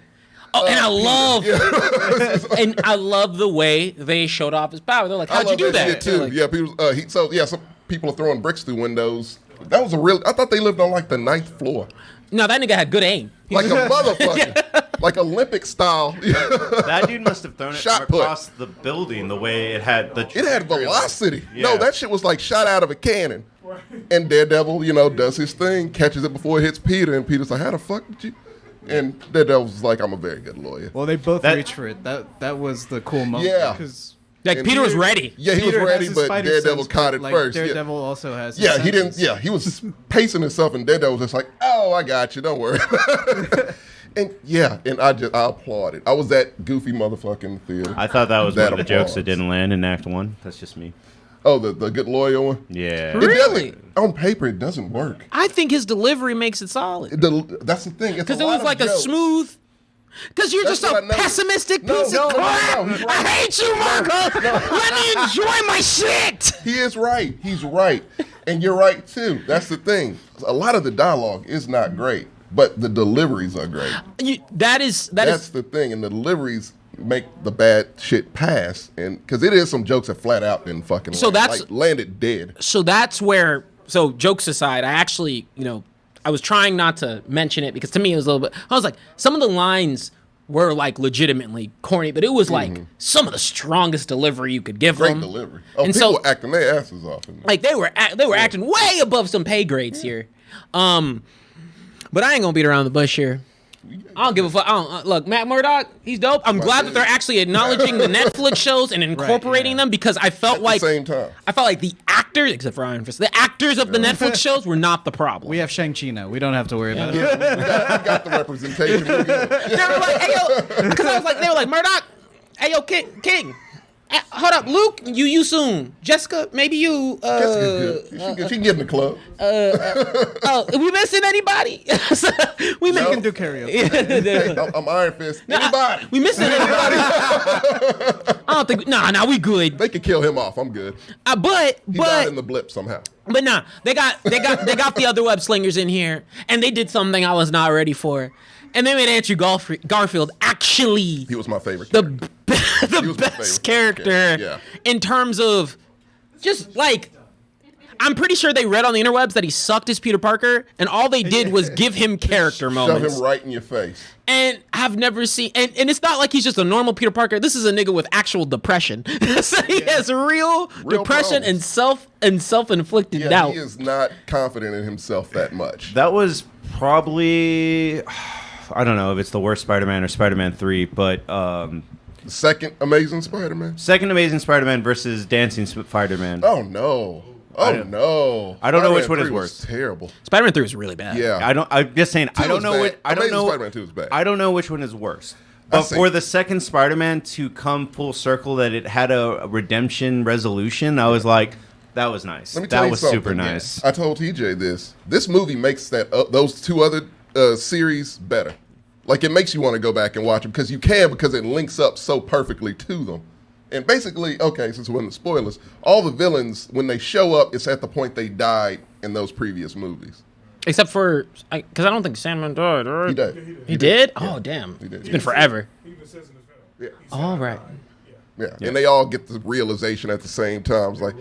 Oh, and I love the way they showed off his power. They're like, how'd I you love do shit that? too. Like, Yeah, people. Some people are throwing bricks through windows. That was a real. I thought they lived on like the 9th floor, no, that nigga had good aim. like a motherfucker, like Olympic style. That dude must have thrown it Shot put. across the building the way it had the. It had velocity. Yeah. No, that shit was like shot out of a cannon. And Daredevil, does his thing, catches it before it hits Peter, and Peter's like, "How the fuck did you?" And Daredevil was like, I'm a very good lawyer. Well, they both That- reached for it. That was the cool moment. Yeah. Because Like And Peter was ready. Yeah, he was Peter has ready, his but spider Daredevil sense, caught but, it like, first. Daredevil also has. His Yeah, he didn't. senses. Yeah, he was pacing himself, and Daredevil was just like, "Oh, I got you. Don't worry." And I applauded. I was that goofy motherfucking theater. I thought that was That one of the jokes that applause. didn't land in Act 1. That's just me. Oh, the good lawyer one. Yeah. It Really? doesn't, on paper, it doesn't work. I think his delivery makes it solid. That's the thing. Because it was like a smooth. Because you're That's just what a I noticed. pessimistic No, piece no, of no, no, crap. he's I right. hate you, Marco. Let me enjoy my shit. He is right. He's right, and you're right too. That's the thing. A lot of the dialogue is not great, but the deliveries are great. That's That's the thing, and the deliveries make the bad shit pass, and because it is some jokes that flat out didn't fucking So land. that's- like, landed dead. so that's where. So jokes aside, I actually, I was trying not to mention it because to me it was a little bit. I was like, some of the lines were like legitimately corny, but it was like some of the strongest delivery you could give Great them. delivery. Oh, And people so, acting their asses off. In there. like they were acting way above some pay grades here. But I ain't gonna beat around the bush here. I don't give a fuck. Look, Matt Murdock, he's dope. I'm glad that they're actually acknowledging the Netflix shows and incorporating them because I felt like Same time. I felt like the actors, except for Iron Fist, the actors of the Netflix shows were not the problem. We have Shang-Chi now. We don't have to worry about it. we got the representation. We're good. They were like, hey yo, because they were like, Murdoch, hey yo, King, hold up, Luke, you soon. Jessica, maybe you. Jessica's good. She can get in the club. Oh, are we missing anybody? We We missing. can do karaoke. Hey, I'm Iron Fist. Anybody? We missing anybody? I don't think. Nah, we good. They could kill him off. I'm good. But He died in the blip somehow. But nah, they got the other web slingers in here, and they did something I was not ready for, and they made Andrew Garfield actually He was my favorite. the He was my best favorite character Yeah. in terms of just like. I'm pretty sure they read on the interwebs that he sucked as Peter Parker, and all they did was give him character Shove moments. him right in your face. And I've never seen, and it's not like he's just a normal Peter Parker. This is a nigga with actual depression. So he has real depression problems. and self-inflicted Yeah, doubt. he is not confident in himself that much. That was probably, I don't know if it's the worst Spider-Man or Spider-Man 3, but Second Amazing Spider-Man. second Amazing Spider-Man versus Dancing Spider-Man. Oh no. Oh no. I don't know which Spider-Man one is 3 was worse. Terrible. Spider-Man 3 was really bad. Yeah. I'm just saying, I don't was know bad. which, I don't Amazing know, Spider-Man 2 is bad. I don't know which one is worse. I But see. for the second Spider-Man to come full circle, that it had a redemption resolution, I was like, that was nice. Let me tell That you was something. super nice. I told TJ this. This movie makes that those two other series better. Like it makes you want to go back and watch them because you can because it links up so perfectly to them. And basically, okay, since we're in the spoilers, all the villains when they show up, it's at the point they died in those previous movies. Except for, because I don't think Sandman died, right? He did. He did? Oh, damn. He did. It's been forever. He even says in his film. Yeah. All right. Yeah. And they all get the realization at the same time. It's like,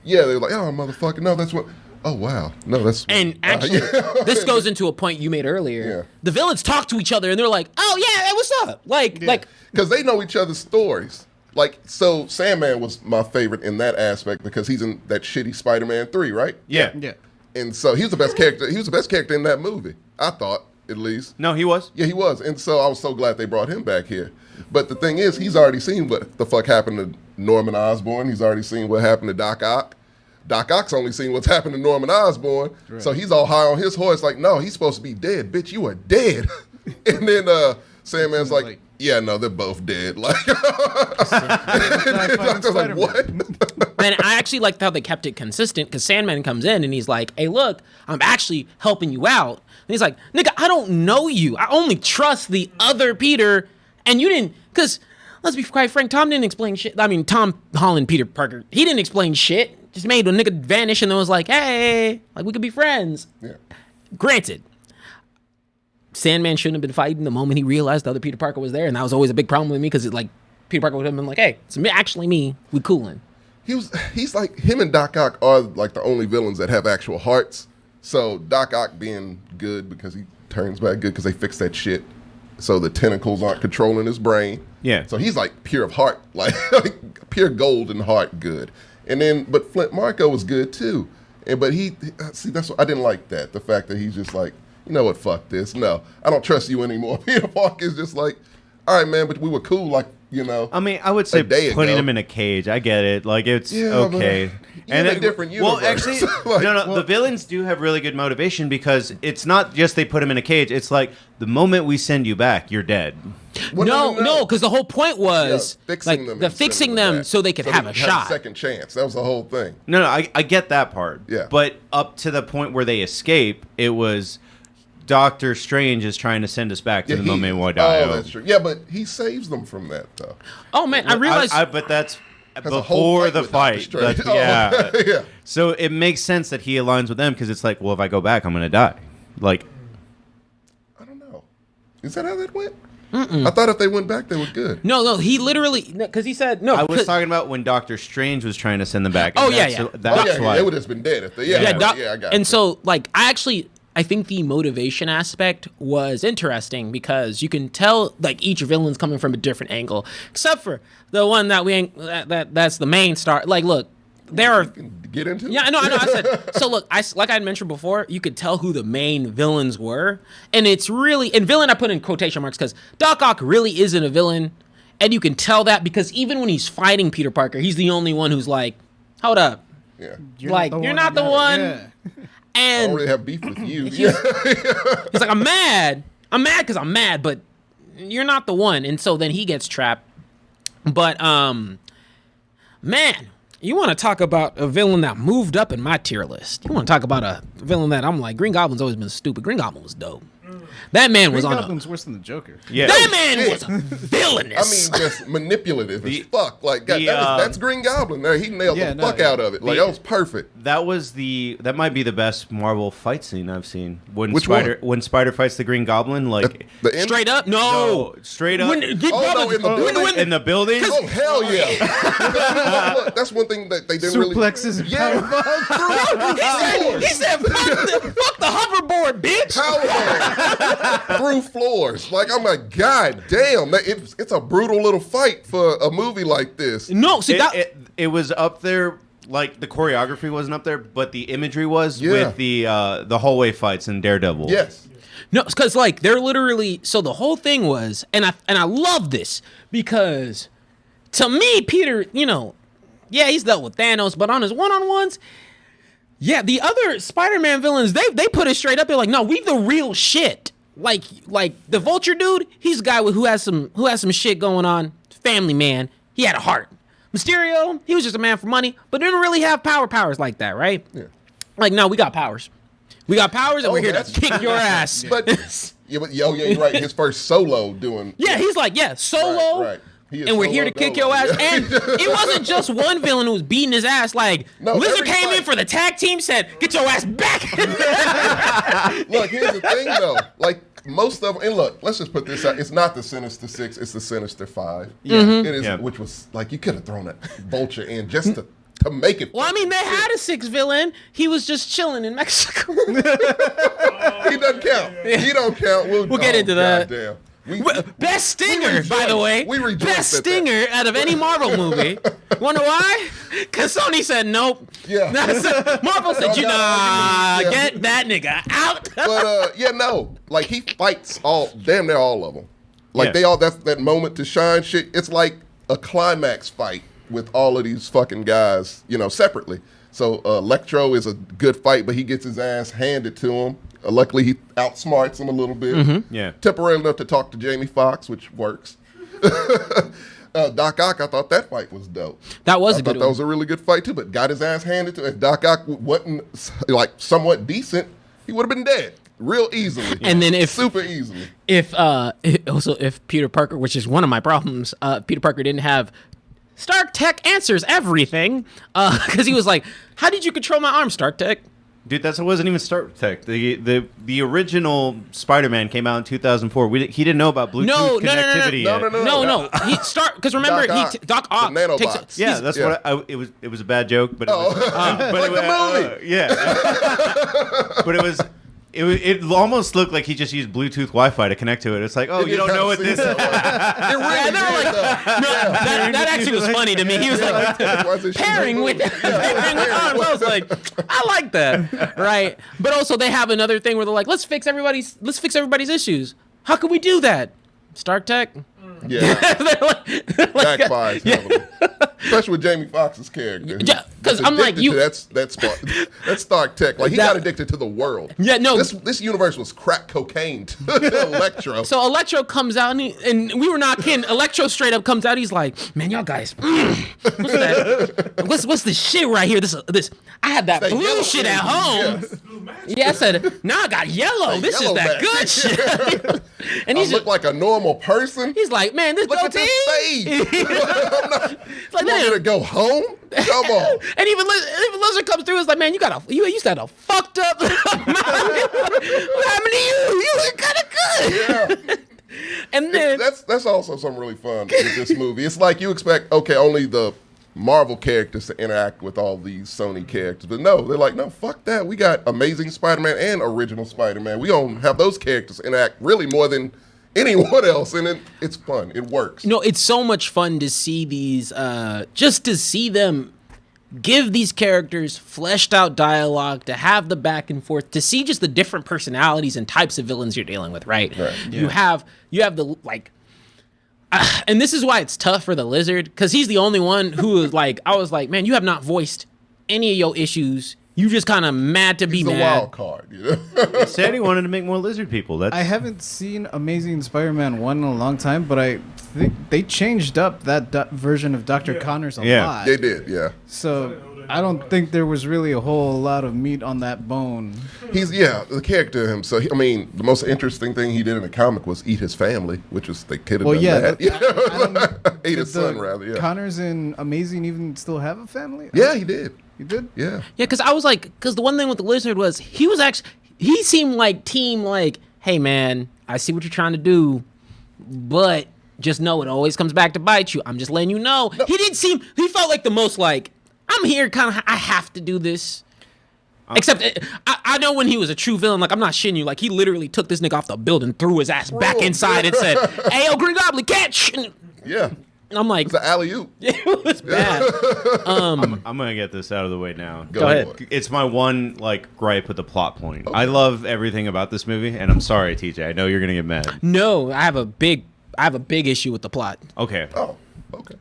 yeah, they're like, oh, motherfucker, no, that's what. Oh, wow. No, that's. And actually, yeah. this goes into a point you made earlier. Yeah. The villains talk to each other and they're like, oh, yeah, hey, what's up? Like, Because they know each other's stories. Like, so Sandman was my favorite in that aspect because he's in that shitty Spider-Man 3, right? Yeah. Yeah. And so he was the best character. He was the best character in that movie, I thought, at least. No, he was. Yeah, he was. And so I was so glad they brought him back here. But the thing is, he's already seen what the fuck happened to Norman Osborn. He's already seen what happened to Doc Ock. Doc Ock's only seen what's happened to Norman Osborn. Right. So he's all high on his horse, like, no, he's supposed to be dead. Bitch, you are dead. And then Sandman's like, yeah, no, they're both dead. Like, I was like, what? and I actually liked how they kept it consistent because Sandman comes in and he's like, hey, look, I'm actually helping you out. And he's like, nigga, I don't know you. I only trust the other Peter. And you didn't, because let's be quite frank, Tom didn't explain shit. I mean, Tom Holland, Peter Parker, he didn't explain shit. Just made a nigga vanish and then was like, hey, like we could be friends. Yeah. Granted, Sandman shouldn't have been fighting the moment he realized the other Peter Parker was there. And that was always a big problem with me because like Peter Parker would have been like, hey, it's actually me. We coolin'. He's like, him and Doc Ock are like the only villains that have actual hearts. So Doc Ock being good because he turns back good because they fixed that shit. So the tentacles aren't controlling his brain. Yeah. So he's like pure of heart, like pure golden heart good. And then, but Flint Marko was good too. But that's what I didn't like that. The fact that he's just like, you know what, fuck this. No, I don't trust you anymore. Peter Parker is just like, all right, man, but we were cool, like, you know. I mean, I would say day putting ago. him in a cage. I get it. Like, it's Yeah, okay. in a different universe. Well, actually, Like, no. The villains do have really good motivation because it's not just they put him in a cage. It's like the moment we send you back, you're dead. Well, No, because the whole point was fixing them, the and fixing sending them back. so they could have a shot. second chance. That was the whole thing. No, I get that part. Yeah. But up to the point where they escape, it was Doctor Strange is trying to send us back to the moment we die. Oh, that's true. Yeah, but he saves them from that, though. Oh man, I realized. But that's Has a whole before fight the with Doctor fight. Strange. That's- Oh, yeah. yeah. So it makes sense that he aligns with them because it's like, well, if I go back, I'm going to die. Like, I don't know. Is that how that went? I thought if they went back, they were good. no, he literally because he said no. I was 'cause- talking about when Doctor Strange was trying to send them back. Oh, and yeah, that's- yeah. That's why. They would have just been dead if they. yeah, I got and it. so like I think the motivation aspect was interesting because you can tell like each villain's coming from a different angle, except for the one that we ain't that's the main star. Like, look, there are. Get into it? Yeah, I know. I said so. Look, like I had mentioned before, you could tell who the main villains were, and it's really and villain I put in quotation marks because Doc Ock really isn't a villain, and you can tell that because even when he's fighting Peter Parker, he's the only one who's like, "Hold up, Yeah. you're not the one." Yeah. I And don't really have beef with you. he's like, "I'm mad because I'm mad, but you're not the one." And so then he gets trapped. But man. You want to talk about a villain that moved up in my tier list. You want to talk about a villain that I'm like, Green Goblin's always been stupid. Green Goblin was dope. That man was Green on Goblin's worse than the Joker. Yeah. That man shit. was villainous. I mean, just manipulative as fuck. Like, God, the, that's Green Goblin. There, he nailed the fuck out of it. Like, that was perfect. That might be the best Marvel fight scene I've seen. When Which when Spider fights the Green Goblin, like The end? Straight up? No. straight up When, no, in the building? in the building. Oh, hell yeah. Look, that's one thing that they didn't really. Suplexes and Yeah. he said, fuck the hoverboard, bitch. Powerbomb through floors. Like, I'm like, God damn, it's a brutal little fight for a movie like this. No, see, It was up there. Like the choreography wasn't up there, but the imagery was Yeah. with the hallway fights in Daredevil. Yes. no, because like they're literally. So the whole thing was, and I love this because to me, Peter, yeah, he's dealt with Thanos, but on his one-on-ones, yeah, the other Spider-Man villains, they put it straight up. They're like, no, we the real shit. Like the Vulture dude, he's a guy who has some shit going on. Family man, he had a heart. Mysterio, he was just a man for money, but didn't really have powers like that, right? Yeah. Like, no, we got powers. We got powers, and we're here to that's kick your ass. But you're right. His first solo doing. Yeah, he's like, yeah, solo. Right. He is And we're here to solo kick dolo. your ass. Yeah. And it wasn't just one villain who was beating his ass. Like, No, Lizard every came in fight- for the tag team, said, get your ass back. Look, here's the thing though. Like most of them, and look, let's just put this out. It's not the Sinister Six. It's the Sinister Five. Yeah. It is, Yeah. which was like you could have thrown that Vulture in just to make it. Well, I mean, they had a sixth villain. He was just chilling in Mexico. He doesn't count. He don't count. We'll get into that. Goddamn. Best stinger, by the way. We rejoiced Best at that. stinger out of any Marvel movie. Wonder why? Because Sony said nope. Yeah. Marvel said, Yeah. get that nigga out. But no. Like he fights damn near all of them. Like Yeah. they all that moment to shine shit. It's like a climax fight with all of these fucking guys, separately. So Electro is a good fight, but he gets his ass handed to him. Luckily, he outsmarts him a little bit. Yeah. Temporarily enough to talk to Jamie Foxx, which works. Doc Ock, I thought that fight was dope. That was I a thought good that one. was a really good fight too, but got his ass handed to him. If Doc Ock wasn't like somewhat decent, he would have been dead real easily. And then super easily. If Peter Parker, which is one of my problems, Peter Parker didn't have Stark Tech answers everything because he was like, "How did you control my arm, Stark Tech?" Dude, that wasn't even Star Trek. The original Spider-Man came out in 2004. He didn't know about Bluetooth connectivity yet. No. He because remember Doc Ock. Doc Ock The nanobots. takes Yeah, that's what it was a bad joke, but it was Like the movie. yeah. But it was It almost looked like he just used Bluetooth Wi-Fi to connect to it. It's like, oh, you don't know what this is. That actually was funny to me. He was like pairing with arms. I was like, I like that, right? But also they have another thing where they're like, let's fix everybody's issues. How can we do that? Stark Tech. Yeah, backfires yeah. heavily. Especially with Jamie Foxx's character. Yeah, because I'm like you. That's Stark Tech. Like he got addicted to the world. Yeah, no. This universe was crack cocaine to Electro. So Electro comes out and we were not kidding. Electro straight up comes out. He's like, man, y'all guys, what's that? What's this shit right here? This. I had that blue shit at home. Yeah, I said, now I got yellow. This is that good shit. And he look like a normal person. He's like, man, this look goatee. At this fade. Like, you want me to go home? Come on. And even Lizard comes through. It's like, man, you used to have a fucked up. What happened to you? You look kind of good. Yeah. And then that's also something really fun with this movie. It's like you expect, okay, only the Marvel characters to interact with all these Sony characters. But no, they're like, no, fuck that. We got Amazing Spider-Man and Original Spider-Man. We don't have those characters interact really more than anyone else. And it's fun. It works. It's so much fun to see these, just to see them give these characters fleshed out dialogue, to have the back and forth, to see just the different personalities and types of villains you're dealing with, right? Yeah. You have the, like, and this is why it's tough for the Lizard, because he's the only one who is like, I was like, man, you have not voiced any of your issues. You just kind of mad to be He's mad. the wild card, you know? He said he wanted to make more lizard people. I haven't seen Amazing Spider-Man 1 in a long time, but I think they changed up that version of Dr. Connors a lot. They did, yeah. So I don't think there was really a whole lot of meat on that bone. The character himself. The most interesting thing he did in the comic was eat his family, which was they could have done that. Ate his son, rather. Yeah. Connors in Amazing even still have a family? Yeah, he did. He did? Yeah. Yeah, because I was like, because the one thing with the Lizard was he seemed like hey man, I see what you're trying to do, but just know it always comes back to bite you. I'm just letting you know. No. He felt like the most like, I'm here kind of, I have to do this. Except I know when he was a true villain, like I'm not shitting you, like he literally took this nigga off the building, threw his ass back inside and said, hey yo, Green Goblin, catch! Yeah. And I'm like, it's an alley-oop. It was bad. I'm gonna get this out of the way now. Go ahead. It's my one gripe with the plot point. Okay. I love everything about this movie, and I'm sorry, TJ. I know you're gonna get mad. No, I have a big issue with the plot. Okay. Oh, okay.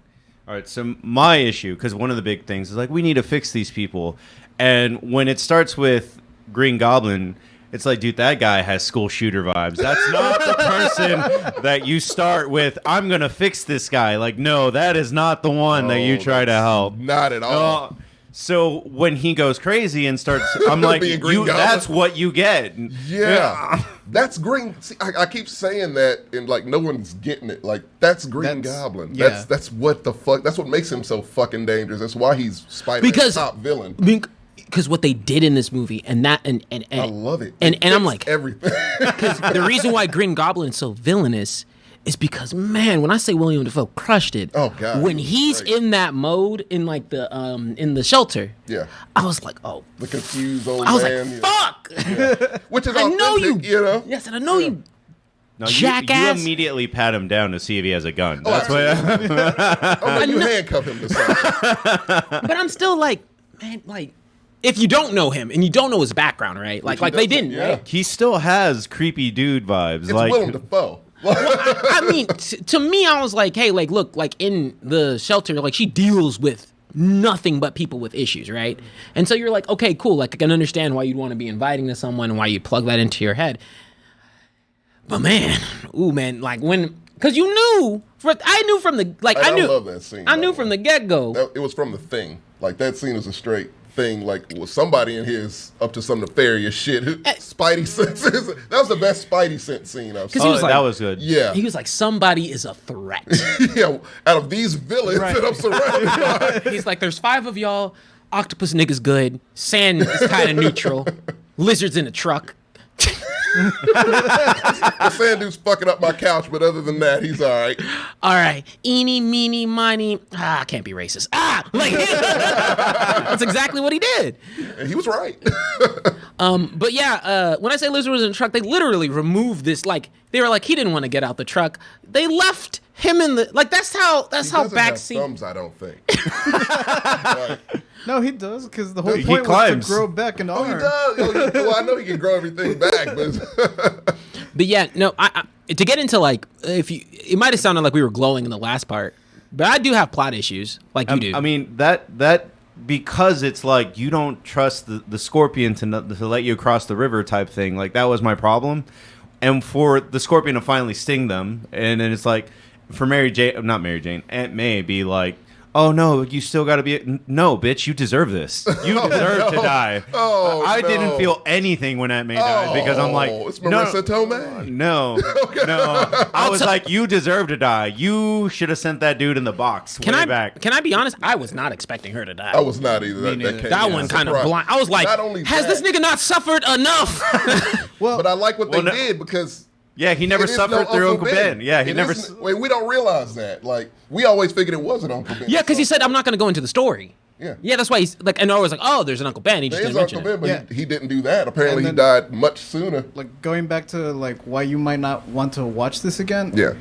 All right. So my issue, because one of the big things is we need to fix these people, and when it starts with Green Goblin, it's like, dude, that guy has school shooter vibes. That's not the person that you start with. I'm going to fix this guy. Like, no, that is not the one that you try to help. Not at all. So when he goes crazy and starts, I'm like, that's what you get. Yeah. That's Green. See, I keep saying that and no one's getting it. Like, that's Green Goblin. Yeah. That's what the fuck. That's what makes him so fucking dangerous. That's why he's Spider-Man's top villain. Because what they did in this movie, and I love it. And I'm like, everything. Because the reason why Green Goblin is so villainous is because, man, when I say William Dafoe crushed it, oh god, when he's in that mode in in the shelter, yeah, I was like, oh, the confused old man. I was like, fuck, yeah. Which is I know you know. Yes, and I know you. No, jackass. You immediately pat him down to see if he has a gun. Oh, that's why. You handcuff him to something. But I'm still like, man, if you don't know him and you don't know his background, right? Like they didn't, right? He still has creepy dude vibes. It's Willem Dafoe. Well, I mean, to me, I was like, hey, look, in the shelter, she deals with nothing but people with issues, right? And so you're like, okay, cool. I can understand why you'd want to be inviting to someone and why you plug that into your head. But man, because you knew, I knew from the, I love that scene. I knew from the get-go. It was from the Thing. That scene is a straight thing. Was somebody in here is up to some nefarious shit. Spidey senses. That was the best Spidey sense scene I've seen. That was good. Yeah. He was like, somebody is a threat. Yeah. Out of these villains that I'm surrounded by. He's like, there's 5 of y'all. Octopus nigga's good. Sand is kind of neutral. Lizard's in a truck. The sand dude's fucking up my couch, but other than that, he's all right. All right, eeny, meeny, miny. I can't be racist. Like that's exactly what he did. And he was right. But yeah, when I say Lizard was in the truck, they literally removed this. Like they were like, he didn't want to get out the truck. They left him in the like. That's how He doesn't have thumbs, I don't think. Like, No, he does, because the whole He point was climbs. to grow back an oh, arm. he does. Well, I know he can grow everything back, but But yeah, no. I to get into like it might have sounded like we were glowing in the last part, but I do have plot issues, like you do. I mean that because it's like you don't trust the scorpion to let you across the river type thing. Like that was my problem, and for the scorpion to finally sting them, and then it's like for Aunt May be like, oh no, you still got to be. No, bitch, you deserve this. You deserve to die. Oh, I no. didn't feel anything when Aunt May died because I'm like, it's Marissa Tomei. no. I was like, you deserve to die. You should have sent that dude in the box way back. Can I be honest? I was not expecting her to die. I was not either. Me neither. That one kind of blind. I was like, Not only has that- this nigga not suffered enough? Well, But I like what they Well, no- did because Yeah, he never it is suffered no through Uncle Ben. Yeah, he It never. isn't- Wait, we don't realize that. Like we always figured it wasn't Uncle Ben. Yeah, because he said, I'm not going to go into the story. Yeah. Yeah, that's why he's like, and I was like, oh, there's an Uncle Ben. He just There is didn't mention Uncle it. Ben, but Yeah. he didn't do that. Apparently, And he then- died much sooner. like going back to like why you might not want to watch this again. Yeah.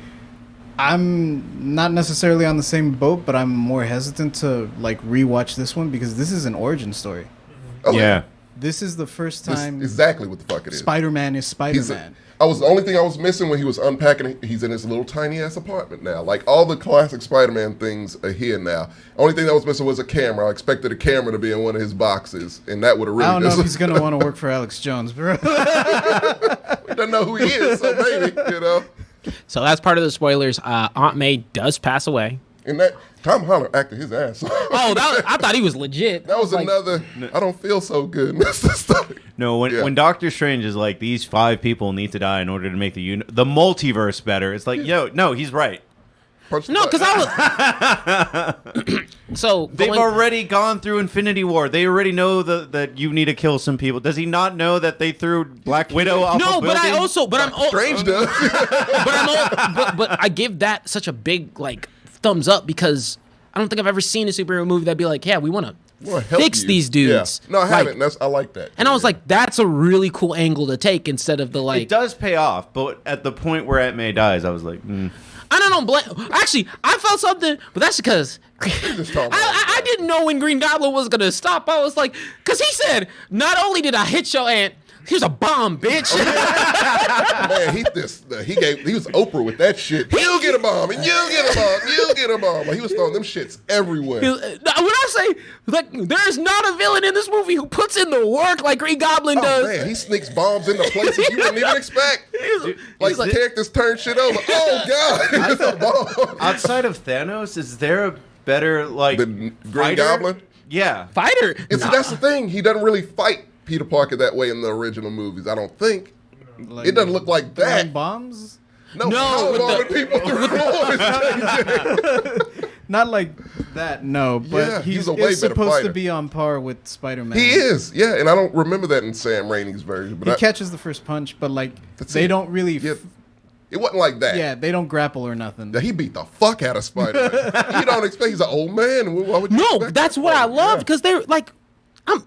I'm not necessarily on the same boat, but I'm more hesitant to like rewatch this one because this is an origin story. Oh, Yeah. This is the first This time is exactly what the fuck it is. Spider-Man is He's Spider-Man. the only thing I was missing when he was unpacking. He's in his little tiny ass apartment now. Like all the classic Spider-Man things are here now. Only thing that was missing was a camera. I expected a camera to be in one of his boxes, and that would have really. I don't know if he's gonna want to work for Alex Jones, bro. He doesn't know who he is, so maybe So that's part of the spoilers. Aunt May does pass away. And that Tom Holland acted his ass off. Oh, I thought he was legit. That was like, another. I don't feel so good. That's the story. No, Yeah. when Doctor Strange is like, these 5 people need to die in order to make the multiverse better. It's like, yo, no, he's right. Punch the No, because button. I was. So They've going- already gone through Infinity War. They already know that you need to kill some people. Does he not know that they threw Black Widow off a No, building? but I also, but I'm Strange does. but I give that such a big like thumbs up because I don't think I've ever seen a superhero movie that'd be like, yeah, we want to Wanna help fix you. these dudes. Yeah. No, I Like, haven't. I like that. And I was like, that's a really cool angle to take instead of the It like. does pay off, but at the point where Aunt May dies, I was like, I don't blame. Actually, I felt something, but that's because just talking about I didn't know when Green Goblin was gonna stop. I was like, because he said, not only did I hit your aunt, here's a bomb, bitch. Man, he was Oprah with that shit. You get a bomb, and you get a bomb, you get a bomb. Like, he was throwing them shits everywhere. When I say like, there's not a villain in this movie who puts in the work like Green Goblin Oh does. man, he sneaks bombs into places you wouldn't even expect. Like the characters turn shit over. Oh god, he's a bomb. outside of Thanos, is there a better like The Green fighter? Goblin? Yeah. Fighter. That's the thing. He doesn't really fight Peter Parker that way in the original movies. I don't think. Like, It doesn't look like throwing that. bombs. No, No, with bombing people through floors. Not like that, no. But Yeah, he's he's a way better supposed fighter. to be on par with Spider-Man. He is, yeah, and I don't remember that in Sam Raimi's version. But He catches the first punch, but like That's they it. don't really. yeah, it wasn't like that. Yeah, they don't grapple or nothing. That he beat the fuck out of Spider-Man. You don't expect he's an old man. Why would you No, expect that's that what I from? love Yeah. because they're like,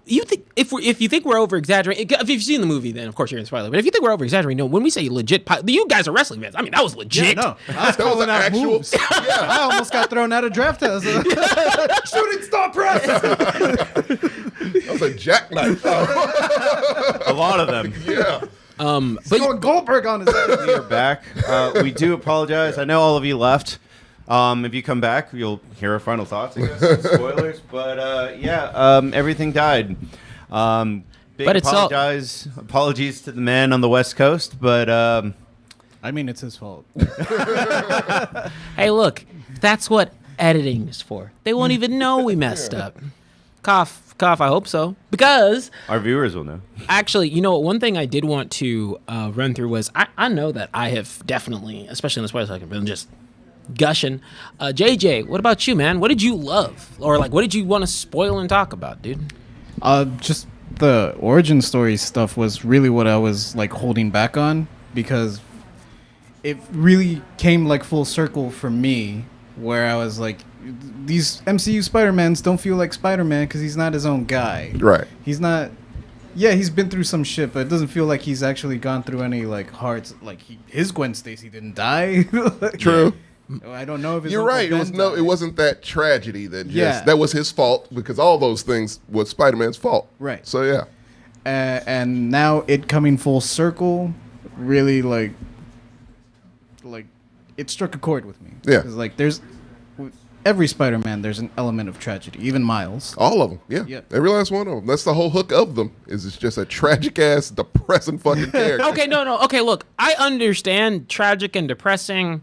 you think if you think we're over exaggerating, if you've seen the movie, then of course you're gonna spoil it. But if you think we're over exaggerating, no, when we say legit, you guys are wrestling fans. I mean, that was Yeah, legit. no, I was That was calling an out actual. moves. Yeah, I almost got thrown out of draft house. Shooting star press. that was a jackknife. A lot of them. Yeah. But Going Goldberg on his head. We are back. We do apologize. I know all of you left. If you come back, you'll hear our final thoughts, I guess. Spoilers. But everything died. Big But it's all- apologies to the man on the West Coast, but I mean, it's his fault. hey, look, that's what editing is for. They won't even know we messed up. Cough, cough. I hope so because. our viewers will know. Actually, you know what? One thing I did want to run through was I know that I have definitely, especially in the spoiler section, been just gushing. JJ, what about you, man? What did you love? Or, like, what did you want to spoil and talk about, dude? Just think the origin story stuff was really what I was like holding back on, because it really came like full circle for me, where I was like, these MCU Spider-Mans don't feel like Spider-Man because he's not his own guy. Right. He's not. Yeah, he's been through some shit, but it doesn't feel like he's actually gone through any like hard. Like his Gwen Stacy didn't die. True. I don't know if it's You're right. It wasn't that tragedy that just that was his fault, because all those things was Spider-Man's fault. Right. So yeah. And now it coming full circle, really like it struck a chord with me. Yeah. Because like there's every Spider-Man, there's an element of tragedy. Even Miles. All of them, yeah. Yep. Every last one of them. That's the whole hook of them. Is it's just a tragic ass, depressing fucking character. Okay, no. Okay, look, I understand tragic and depressing.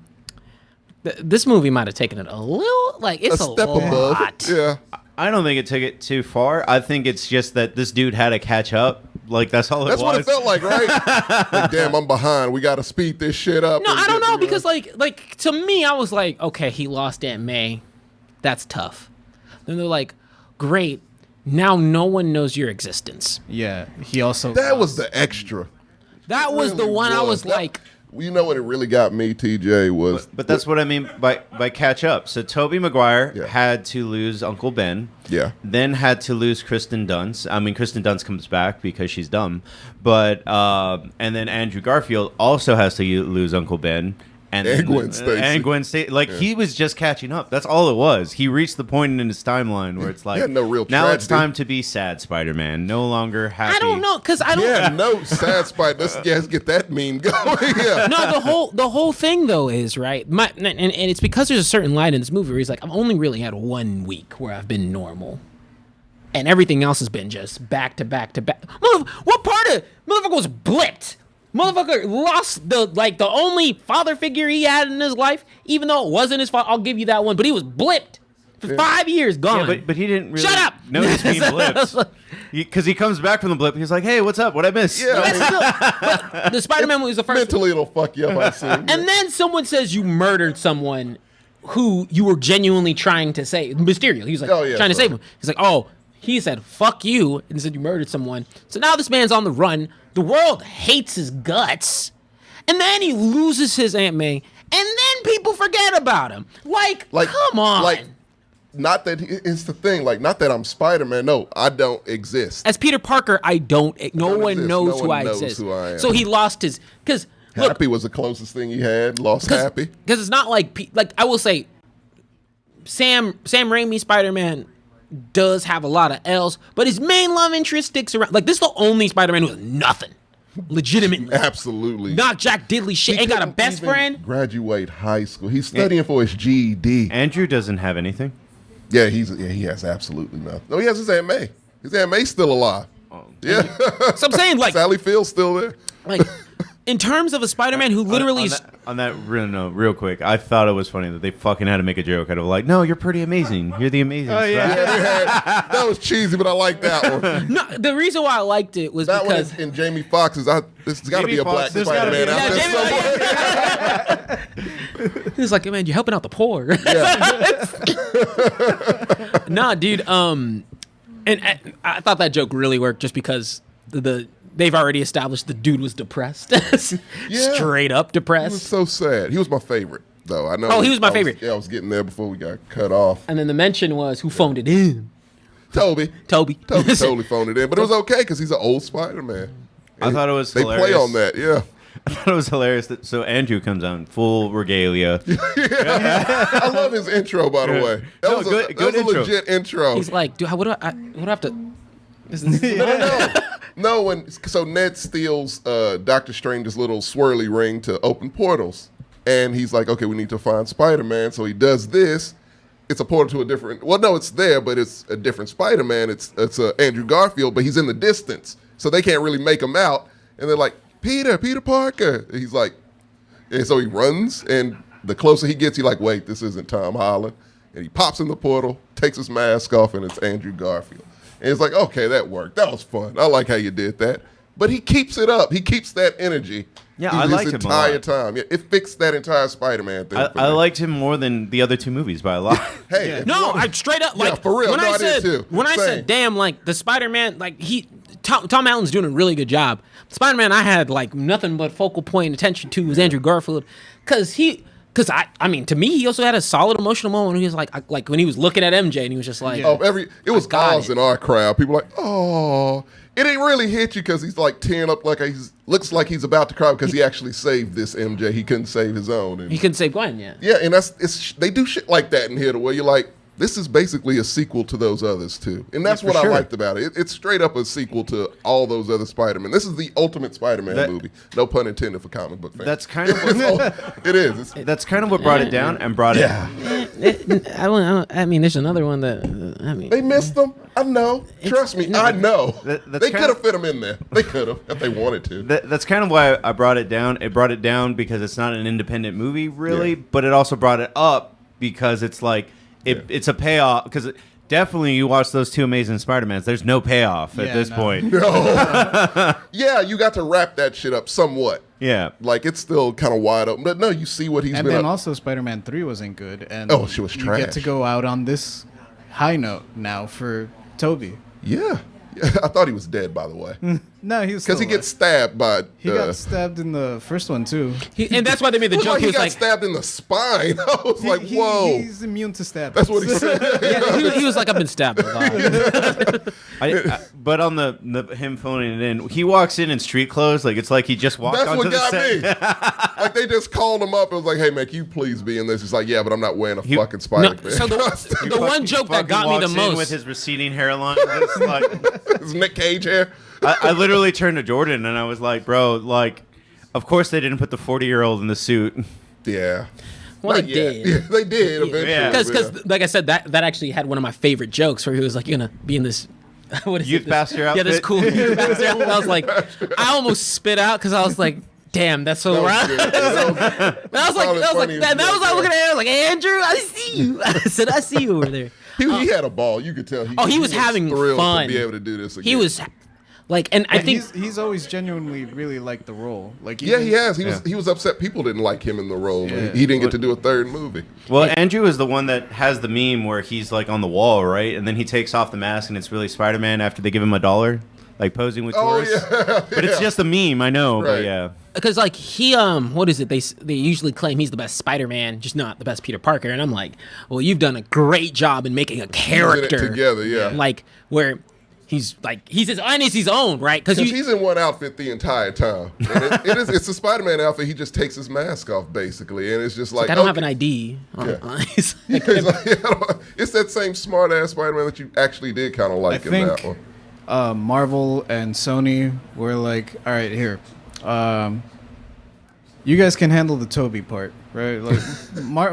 This movie might have taken it a little, like, it's a step lot. above. Yeah. I don't think it took it too far. I think it's just that this dude had to catch up. Like, that's all That's it was. what it felt like, right? Like, damn, I'm behind. We got to speed this shit up. No, and I don't get- know, because, like to me, I was like, okay, he lost Aunt May. That's tough. Then they're like, great, now no one knows your existence. Yeah. He also. That was the extra. That was the Really one I was That- like, You know what it really got me, TJ, was... But that's what I mean by catch up. So Tobey Maguire Yeah. had to lose Uncle Ben. Yeah. Then had to lose Kristen Dunst. I mean, Kristen Dunst comes back because she's dumb. But and then Andrew Garfield also has to lose Uncle Ben. And Gwen Stacy. And Gwen Stacy. Like, he was just catching up. That's all it was. He reached the point in his timeline where it's like, had no real now it's tragedy. time to be sad Spider-Man. No longer happy. I don't know, because I don't. Yeah, no, sad Spider. Let's get that meme going. Yeah. No, the whole thing though is right. And it's because there's a certain line in this movie where he's like, I've only really had 1 week where I've been normal, and everything else has been just back to back to back. What part of motherfucker was blipped? Motherfucker lost the only father figure he had in his life, even though it wasn't his fault. I'll give you that one, but he was blipped for 5 years, gone. Yeah, but he didn't really Shut up! notice being blipped. Because he comes back from the blip. He's like, hey, what's up? What'd I miss? Yeah, I mean, But the Spider-Man movie was the first. mentally it'll fuck you up, I assume. And then someone says you murdered someone who you were genuinely trying to save. Mysterio. He was like trying to save him. He's like, oh, he said, fuck you, and said you murdered someone. So now this man's on the run. The world hates his guts. And then he loses his Aunt May. And then people forget about him. Like come on. Like, not that it's the thing. Like, not that I'm Spider-Man. No, I don't exist. As Peter Parker, I don't. No Don't one exist. knows No who one I knows exist. who I am. So he lost his. Because look, Happy was the closest thing he had. Lost Happy. Because it's not like I will say, Sam Raimi Spider-Man does have a lot of L's, but his main love interest sticks around. Like, this is the only Spider-Man who has nothing, legitimately. Absolutely. Not Jack Diddley shit. He Ain't got a couldn't best even friend. Graduate high school. He's studying for his GED. Andrew doesn't have anything. Yeah, he has absolutely nothing. No, he has his Aunt May. His Aunt May's still alive. Yeah. So I'm saying, like, Sally Field's still there. like, in terms of a Spider-Man who literally on that real quick, I thought it was funny that they fucking had to make a joke out of like, no, you're pretty amazing. You're the amazing. Yeah, they had, that was cheesy, but I like that one. no, the reason why I liked it was That because one in Jamie Foxx's. This has got to Jamie be a Foxx, black there's gotta Spider-Man be- out Yeah, there somewhere. he was like, man, you're helping out the poor. Nah, dude. And I thought that joke really worked just because they've already established the dude was depressed, straight up He was depressed. so sad. He was my favorite, though. I know. Oh, he was my favorite. I was getting there before we got cut off. And then the mention was who phoned it in. Toby Toby. totally phoned it in, but it was okay because he's an old Spider-Man. I thought it was They hilarious. play on that, yeah. I thought it was hilarious. So Andrew comes on full regalia. I love his intro, by the way. That No, was good that was a intro. legit intro. He's like, dude, what do I have to? No, so Ned steals Doctor Strange's little swirly ring to open portals. And he's like, okay, we need to find Spider-Man. So he does this. It's a portal to a different... Well, no, it's there, but it's a different Spider-Man. It's Andrew Garfield, but he's in the distance. So they can't really make him out. And they're like, Peter Parker. And he's like... And so he runs, and the closer he gets, he's like, wait, this isn't Tom Holland. And he pops in the portal, takes his mask off, and it's Andrew Garfield. And it's like, okay, that worked. That was fun. I like how you did that. But he keeps it up. He keeps that energy. Yeah, through I this liked him a entire lot. time. Yeah, it fixed that entire Spider-Man thing. I liked him more than the other two movies by a lot. Hey, Yeah. if No, you wanna- I straight up like for real. when No, I I did said too. when I Same. said damn, like the Spider-Man, like Tom Allen's doing a really good job. Spider-Man, I had like nothing but focal point and attention to was Andrew Garfield because I mean, to me, he also had a solid emotional moment when he was like when he was looking at MJ and he was just like, Yeah. it was got Oz it. in our crowd. People like, oh, it didn't really hit you because he's like tearing up like looks like he's about to cry because he actually saved this MJ. He couldn't save his own. And, he couldn't save Gwen yet. yeah, and they do shit like that in here to where you're like, this is basically a sequel to those others too, and that's Yeah, what for I sure. liked about it. It's straight up a sequel to all those other Spider-Man. This is the ultimate Spider-Man movie. No pun intended for comic book fans. That's kind of what, It is. It's, that's kind of what brought it down and brought it. I mean, there's another one that I mean, they missed them. I know. Trust me, I know. that's They kind could of- have fit them in there. They could have if they wanted to. That's kind of why I brought it down. It brought it down because it's not an independent movie, really, Yeah. but it also brought it up because it's like it's a payoff. Because definitely, you watch those two Amazing Spider-Mans. There's no payoff at Yeah, this no. point. Yeah, you got to wrap that shit up somewhat. Yeah, Like it's still kind of wide open, but no, you see what he's And been then up. also Spider-Man 3 wasn't good. And Oh, she was You get to trash. go out on this high note now for Toby. Yeah. I thought he was dead, by the way, No, he was because he still gets stabbed by. He got stabbed in the first one too. and that's why they made the Looked joke. like He he was got like, stabbed in the spine. I was like, whoa. He's immune to stabbing. That's what he said. yeah, he was like, I've been stabbed a lot. but on the him phoning it in, he walks in street clothes. Like it's like he just walked That's onto what the got set. me. Like they just called him up. It was like, hey man, can you please be in this? He's like, yeah, but I'm not wearing a fucking Spider-Man. No, so the one joke that Fucking got me the walks in most. with his receding hairline. It's like, His Nick Cage hair. I literally turned to Jordan and I was like, bro, like, of course they didn't put the 40-year-old in the suit. Yeah. Well, Not they yet. did. Yeah, they did eventually. Yeah. Because like I said, that actually had one of my favorite jokes where he was like, "You're gonna be in this." What is Youth it? bastard Yeah, this outfit? cool youth bastard outfit. I was like, I almost spit out because I was like, "Damn, that's so That was right." good. That I was like, Probably funny as that was shit, like yeah. looking at him like, Andrew, I see you. I said, I see you over there. He had a ball. You could tell. He was having thrilled fun. to be able to do this again. He was like, and I think he's always genuinely really liked the role. Like Yeah, he has. Yeah. He was upset people didn't like him in the role. Yeah. He didn't get to do a third movie. Well, Andrew is the one that has the meme where he's like on the wall, right? And then he takes off the mask and it's really Spider-Man after they give him $1, like posing with Oh tourists. yeah, But it's just a meme, I know. But Right. yeah. because like he what is it they usually claim he's the best Spider-Man, just not the best Peter Parker, and I'm like, well, you've done a great job in making a character together, yeah. like where he's his own, right? Because Because he's in one outfit the entire time. And it's a Spider-Man outfit. He just takes his mask off basically, and it's just like I don't have okay. an ID. Yeah. He's like, He's like, it's that same smart ass Spider-Man that you actually did kind of like in that think one. Marvel and Sony were like, all right, here, you guys can handle the Toby part, right? Like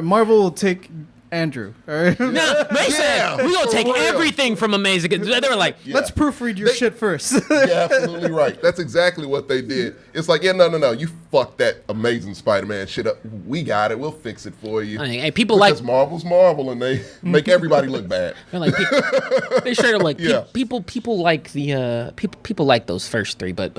Marvel will take Andrew. All right, no, they said we gonna for take real. everything from Amazing. They were like, Yeah. let's proofread your They- shit first. You're absolutely right. That's exactly what they did. It's like, yeah, no. You fucked that Amazing Spider-Man shit up. We got it. We'll fix it for you. I mean, hey, people Because like Marvel's Marvel, and they make everybody look bad. they're like they straight up like Yeah. people like the people like those first three, but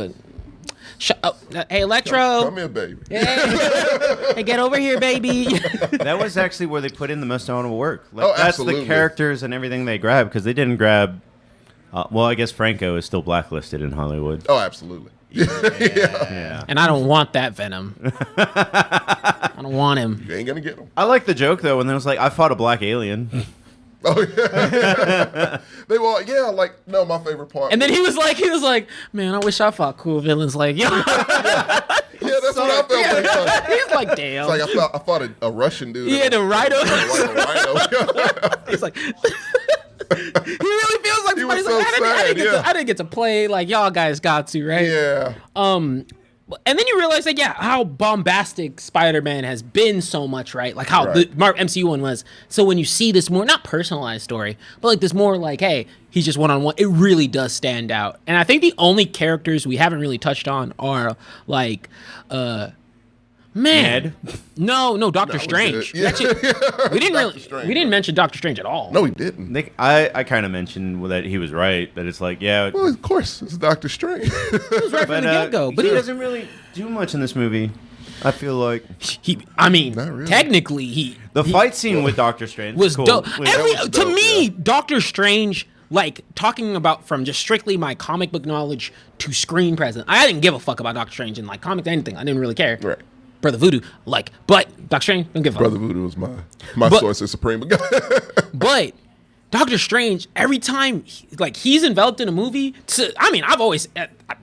hey, Electro. Come here, baby. Hey, get over here, baby. That was actually where they put in the most notable work. Like, Oh, that's absolutely. the characters and everything they grabbed because they didn't grab. Well, I guess Franco is still blacklisted in Hollywood. Oh, absolutely. Yeah. And I don't want that Venom. I don't want him. You ain't gonna get them. I like the joke though when there was like, I fought a black alien. Oh yeah. They were like, yeah, like no, my favorite part. And then he was like, man, I wish I fought cool villains like you. yeah, that's what I felt like. He's like, damn. It's like I fought a Russian dude. Yeah, the rhino. Like a rhino. He's like, he really feels like He somebody's was so like, sad, yeah. I didn't get to play like y'all guys got to, right? Yeah. And then you realize like, yeah, how bombastic Spider-Man has been so much, right? Like how Right. the MCU one was. So when you see this more, not personalized story, but like this more like, hey, he's just one-on-one, it really does stand out. And I think the only characters we haven't really touched on are like Man, Ned. no, Doctor That was Strange. good. Yeah. Actually, we didn't Doctor really, Strange, we didn't right. mention Doctor Strange at all. No, he didn't. I kind of mentioned that he was right. That it's like, yeah, Well, of course, it's Doctor Strange. He was right from the get go, but he he doesn't really do much in this movie. I feel like I mean, Not really. technically, he fight scene with Doctor Strange was cool. dope. Like, Every, was to dope, me, yeah. Doctor Strange, like talking about from just strictly my comic book knowledge to screen presence. I didn't give a fuck about Doctor Strange in like comics, anything. I didn't really care. Right. Brother Voodoo, like, but Doctor Strange, don't give a fuck. Brother Voodoo was my But- source of supreme. But Doctor Strange, every time he's enveloped in a movie, I've always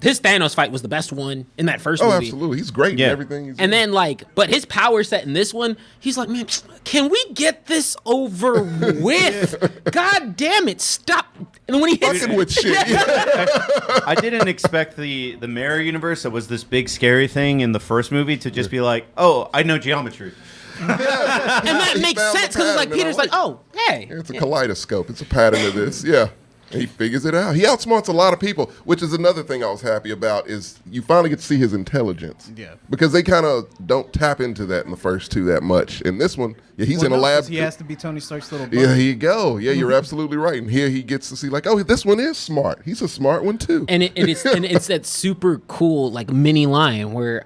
his Thanos fight was the best one in that first Oh, movie. absolutely. He's great Yeah. in everything. He's And then but his power set in this one, he's like, man, can we get this over with? God damn it, stop! And when he hits, fucking with shit. I didn't expect the mirror universe that was this big scary thing in the first movie to just be like, oh, I know geometry. and that He makes found the sense because it's like pattern, and I Peter's like, oh, hey, It's a kaleidoscope. It's a pattern of this. Yeah. And he figures it out. He outsmarts a lot of people, which is another thing I was happy about is you finally get to see his intelligence. Yeah. Because they kind of don't tap into that in the first two that much. In this one, yeah, he's in a lab. He has to be Tony Stark's little buddy. Yeah, here you go. Yeah, you're absolutely right. And here he gets to see like, oh, this one is smart. He's a smart one too. and it's that super cool like mini line where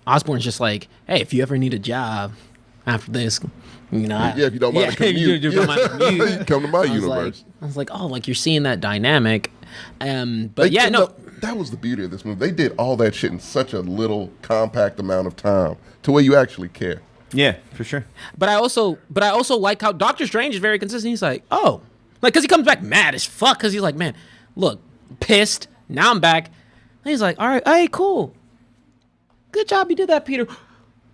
Osborn's just like, hey, if you ever need a job after this, you know, Yeah, if you don't mind the commute. you don't mind the commute. You can come to my I was universe. I was like, oh, like you're seeing that dynamic. But They yeah, did no, that was the beauty of this movie. They did all that shit in such a little compact amount of time to where you actually care. Yeah, for sure. but I also like how Doctor Strange is very consistent. He's like, oh, like because he comes back mad as fuck because he's like, man, look, pissed. Now I'm back. And he's like, all right, hey, cool, good job, you did that, Peter.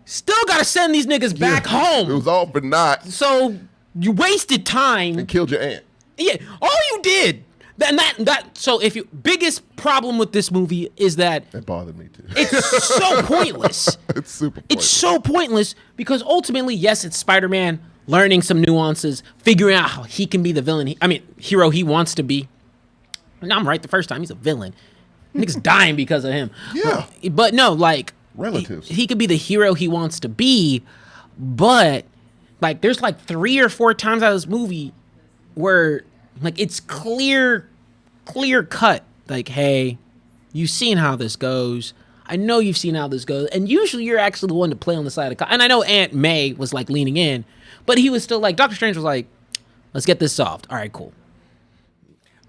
Still gotta send these niggas back It home. was all for naught So you wasted time. and killed your aunt. Yeah, all you did. So if you biggest problem with this movie is that That bothered me too. it's so pointless. It's super It's so pointless because ultimately, yes, it's Spider-Man learning some nuances, figuring out how he can be the villain. Hero he wants to be. And I'm right the first time. He's a villain. Niggas dying because of him. Yeah. But no, like Relatives. He could be the hero he wants to be, but like there's like 3 or 4 times out of this movie where like it's clear cut. Like, hey, you've seen how this goes. I know you've seen how this goes. And usually you're actually the one to play on the side of and I know Aunt May was like leaning in, but he was still like, Doctor Strange was like, let's get this solved. All right, cool.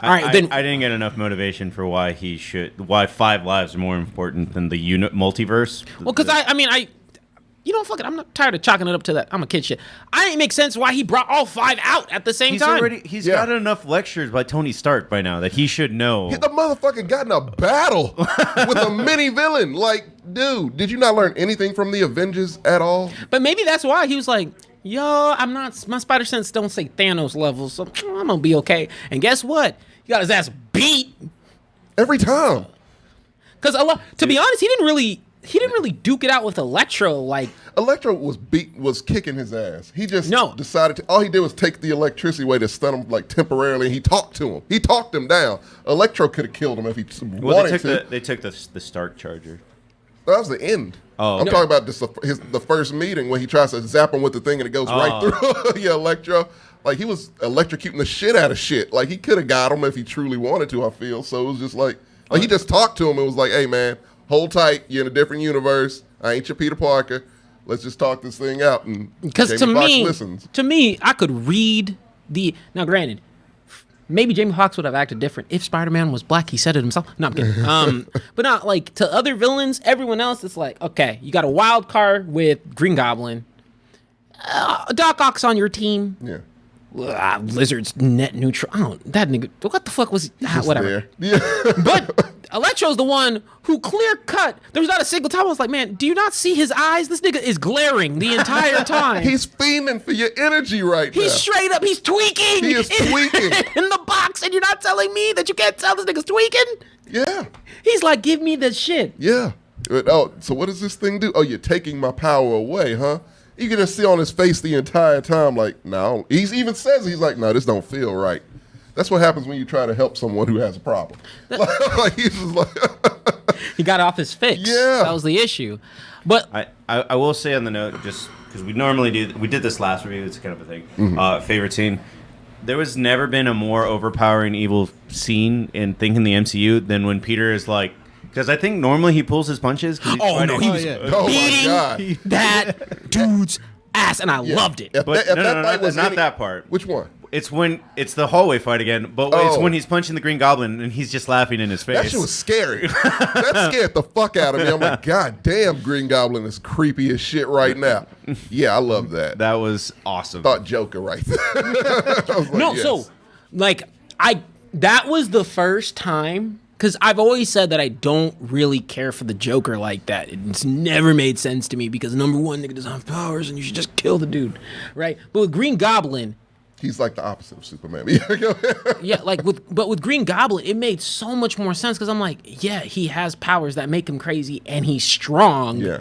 All right, then I didn't get enough motivation for why 5 lives are more important than the multiverse. Well, because fuck it. I'm not tired of chalking it up to that. I'm a kid shit. I didn't make sense why he brought all 5 out at the same time. He's Yeah. got enough lectures by Tony Stark by now that he should know. The motherfucker got in a battle with a mini villain. Like, dude, did you not learn anything from the Avengers at all? But maybe that's why he was like, yo, my spider sense don't say Thanos levels, so I'm gonna be okay. And guess what? He got his ass beat. Every time. Because to be honest, he didn't really duke it out with Electro. Like, Electro was kicking his ass. He just No. decided to, all he did was take the electricity away to stun him like temporarily. And he talked to him. He talked him down. Electro could have killed him if he Well, wanted to. they took the Stark Charger. That was the end. Oh, I'm okay. talking about just the first meeting when he tries to zap him with the thing and it goes right through. Yeah, Electro. Like, he was electrocuting the shit out of shit. Like, he could have got him if he truly wanted to, I feel. So it was just like he just talked to him and was like, hey, man, hold tight. You're in a different universe. I ain't your Peter Parker. Let's just talk this thing out. And because Jamie Foxx listens. to me, I could read now. Granted, maybe Jamie Foxx would have acted different if Spider-Man was black. He said it himself. No, I'm kidding. But not like to other villains. Everyone else, it's like, okay, you got a wild card with Green Goblin. Doc Ock's on your team. Yeah. Lizard's net neutral. That nigga. What the fuck was Just whatever? there. Yeah. But Electro's the one who clear cut. There was not a single time I was like, man, do you not see his eyes? This nigga is glaring the entire time. He's fiending for your energy right now. He's straight up. He's tweaking. He is tweaking. in the box, and you're not telling me that you can't tell this nigga's tweaking. Yeah. He's like, give me the shit. Yeah. Oh, so what does this thing do? Oh, you're taking my power away, huh? You can just see on his face the entire time, like, no. He even says, he's like, no, this don't feel right. That's what happens when you try to help someone who has a problem. Like he's just like, He got off his fix. Yeah. That was the issue. But I will say on the note, just because we did this last review, it's kind of a thing. Favorite scene. There was never been a more overpowering evil scene in thinking the MCU than when Peter is like, because I think normally he pulls his punches. oh no, he was oh my God. beating that dude's ass, and I loved it. If But that, if no, that no, fight no, was not any- that part. Which one? It's when it's the hallway fight again, but it's Oh. when he's punching the Green Goblin and he's just laughing in his face. That shit was scary. That scared the fuck out of me. I'm like, God damn, Green Goblin is creepy as shit right now. Yeah, I love that. That was awesome. Thought Joker right there. I was like, No, yes. so like that was the first time, because I've always said that I don't really care for the Joker like that. It's never made sense to me because number one, nigga doesn't have powers and you should just kill the dude, right? But with Green Goblin, He's like the opposite of Superman. yeah, like with Green Goblin, it made so much more sense because I'm like, yeah, he has powers that make him crazy and he's strong. Yeah.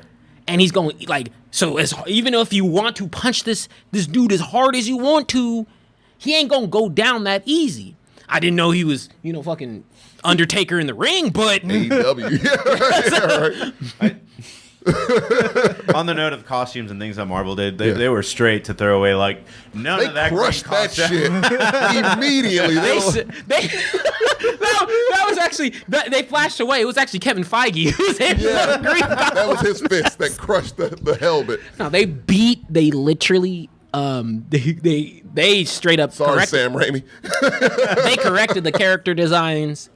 And he's going like, so even if you want to punch this dude as hard as you want to, he ain't gonna go down that easy. I didn't know he was, fucking Undertaker in the ring, but AEW. Yeah, right. On the note of costumes and things that Marvel did, they were straight to throw away like none They of that crushed great that costume. shit immediately. that was actually they flashed away. It was actually Kevin Feige who was hitting Yeah, the Green Goblin. that was his fist that crushed the helmet. No, they literally they straight up Sorry, corrected, Sam Raimi. they corrected the character designs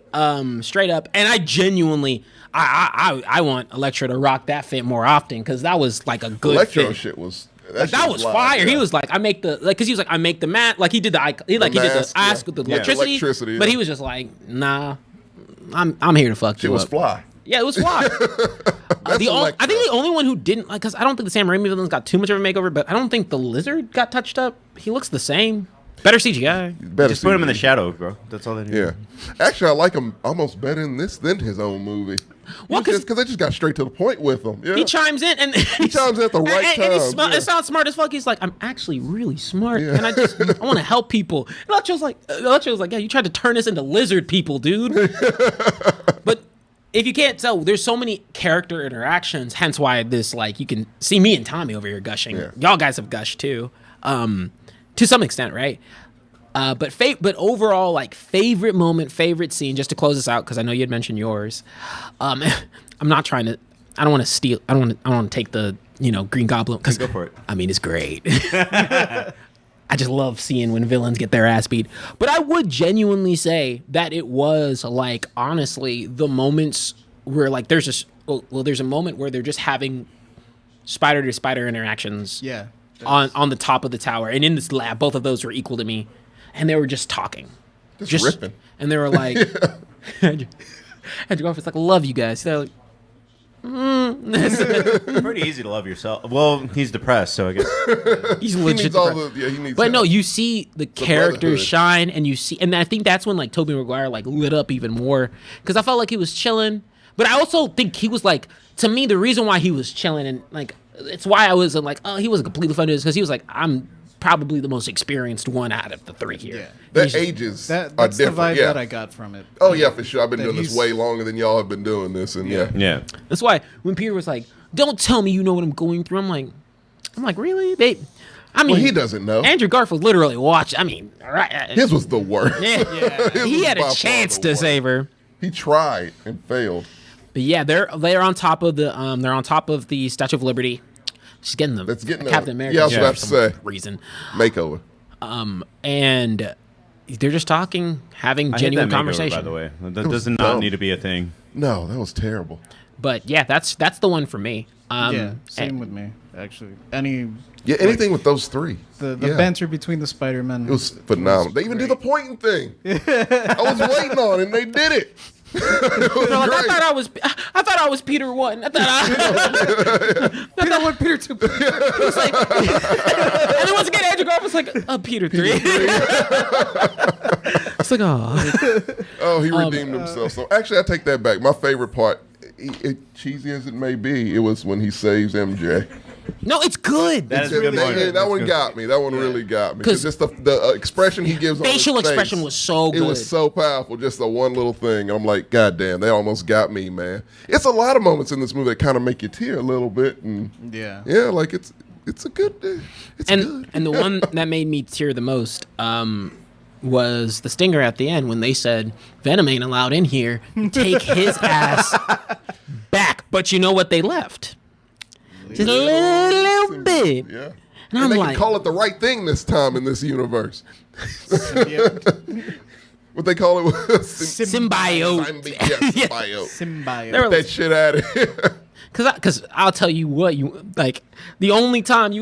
straight up, and I genuinely I want Elektra to rock that fit more often because that was like a good Electro fit. shit was That was fire. Yeah. He was like, because he was like, I make the mat. Like he did the he did the mask, ass yeah. with the Yeah, electricity. electricity, But yeah. he was just like, nah, I'm here to fuck It you was up. fly. Yeah, it was fly. I think Electra. the only one who didn't, like, because I don't think the Sam Raimi villains got too much of a makeover, but I don't think the lizard got touched up. He looks the same. Better CGI. Better Just put him in the CG. shadows, bro. That's all they need. Yeah, actually, I like him almost better in this than his own movie. Well, because they just got straight to the point with him. Yeah. He chimes in and he chimes in at the right and time, yeah. it sounds smart as fuck. He's like, I'm actually really smart, and I want to help people. And Electro's like, yeah, you tried to turn us into lizard people, dude. But if you can't tell, there's so many character interactions. Hence why this, like, you can see me and Tommy over here gushing. Yeah. Y'all guys have gushed too, to some extent, right? But overall, like, favorite moment, favorite scene, just to close this out, because I know you had mentioned yours. I'm not trying to, I don't want to steal, I don't want to take the, Green Goblin, because Go for it. I mean, it's great. I just love seeing when villains get their ass beat. But I would genuinely say that it was, like, honestly, the moments where, like, there's a moment where they're just having spider to spider interactions. Yeah. On the top of the tower, and in this lab, both of those were equal to me, and they were just talking, Just ripping. and they were like, Andrew Garfield's like, love you guys. They're like, Pretty easy to love yourself. Well, he's depressed, so I guess. he's He legit. needs all depressed. the. Yeah, he needs. But help. no, you see the characters brotherhood. shine, and and I think that's when, like, Tobey Maguire, like, lit up even more, because I felt like he was chilling, but I also think he was, like, to me, the reason why he was chilling, and, like, it's why I wasn't like, oh, he wasn't completely funny, is because he was like, I'm probably the most experienced one out of the three here. Yeah. The He's- ages That's are the different. vibe Yeah. that I got from it. Oh yeah, for sure. I've been That doing this he's- way longer than y'all have been doing this, and yeah. Yeah. That's why when Peter was like, don't tell me you know what I'm going through, I'm like, really? I mean, Well, he doesn't know. Andrew Garfield literally watched. I mean, right? His was the worst. Yeah. His He was had by a far chance the to worst. save her. He tried and failed. But yeah, they're on top of the Statue of Liberty. She's getting them. That's getting Captain them. America. Yeah, I was for about to some say. reason. Makeover. And they're just talking, having I hate genuine that makeover, conversation. by the way. That was does not dumb. need to be a thing. No, that was terrible. But yeah, that's the one for me. Yeah, same and- with me, actually. Yeah, anything with those three. The Yeah. banter between the Spider-Men. It was phenomenal. They even did the pointing thing. I was waiting on it, and they did it. It was They're like, great. I thought I was Peter 1. I thought Peter 1, Peter 2. it was like, and then once again, Andrew Garfield's like, Peter 3. It's like, oh. Oh, he redeemed himself. So actually, I take that back. My favorite part, cheesy as it may be, it was when he saves MJ. No, it's good. That is Yeah, good. that one got me. That one really got me. Because just the expression he gives on his facial face, expression was so It good. was so powerful. Just the one little thing. I'm like, God damn, they almost got me, man. It's a lot of moments in this movie that kind of make you tear a little bit. And Yeah. yeah, like it's a good. It's and good. and the one that made me tear the most was the stinger at the end when they said Venom ain't allowed in here. Take his ass back. But you know what they left? Just a little bit. Yeah. And I'm they like, can call it the right thing this time in this universe. What they call it? symbiote. Yeah, symbiote. Symbiote. They were- Get that shit out of here. Cause I'll tell you what, you like the only time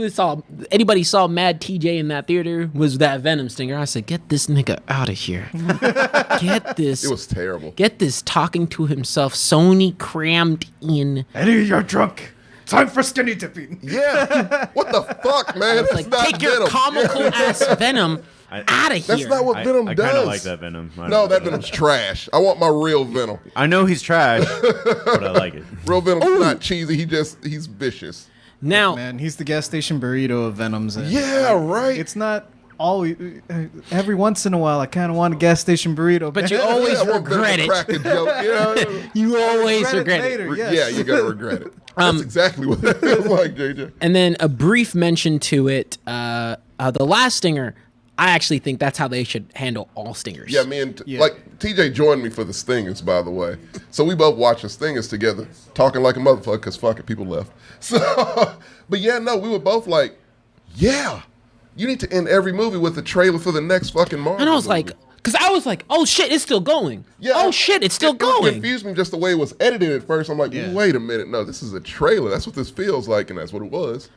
anybody saw Mad TJ in that theater was that Venom stinger. I said, get this nigga out of here. Get this. It was terrible. Get this talking to himself. Sony crammed in. Eddie, you're drunk. Time for skinny dipping. Yeah. What the fuck, man? It's That's like, not take your Venom. comical ass Venom out of here. That's not what Venom I does. kind of like that Venom. No, that Venom's trash. I want my real Venom. I know he's trash, but I like it. Real Venom's not cheesy. He's vicious. Now, Man, he's the gas station burrito of Venoms. And Yeah, right. It's not always. Every once in a while, I kind of want a gas station burrito. but you man. always I want Venom regret to it. crack a joke. You know? You always Regret it regret it. later, yes. Yeah, you gotta regret it. That's exactly what it feels like, JJ. And then a brief mention to it. The last stinger. I actually think that's how they should handle all stingers. Yeah, me and Yeah. like TJ joined me for the Stingers, by the way. So we both watched the Stingers together, talking like a motherfucker, because fuck it, people left. So, but yeah, no, we were both like, yeah, you need to end every movie with a trailer for the next fucking Marvel And I was movie. like, because I was like, oh shit, it's still going. Yeah, Oh shit, it's still It going. confused me just the way it was edited at first. I'm like, Yeah. wait a minute, no, this is a trailer. That's what this feels like, and that's what it was.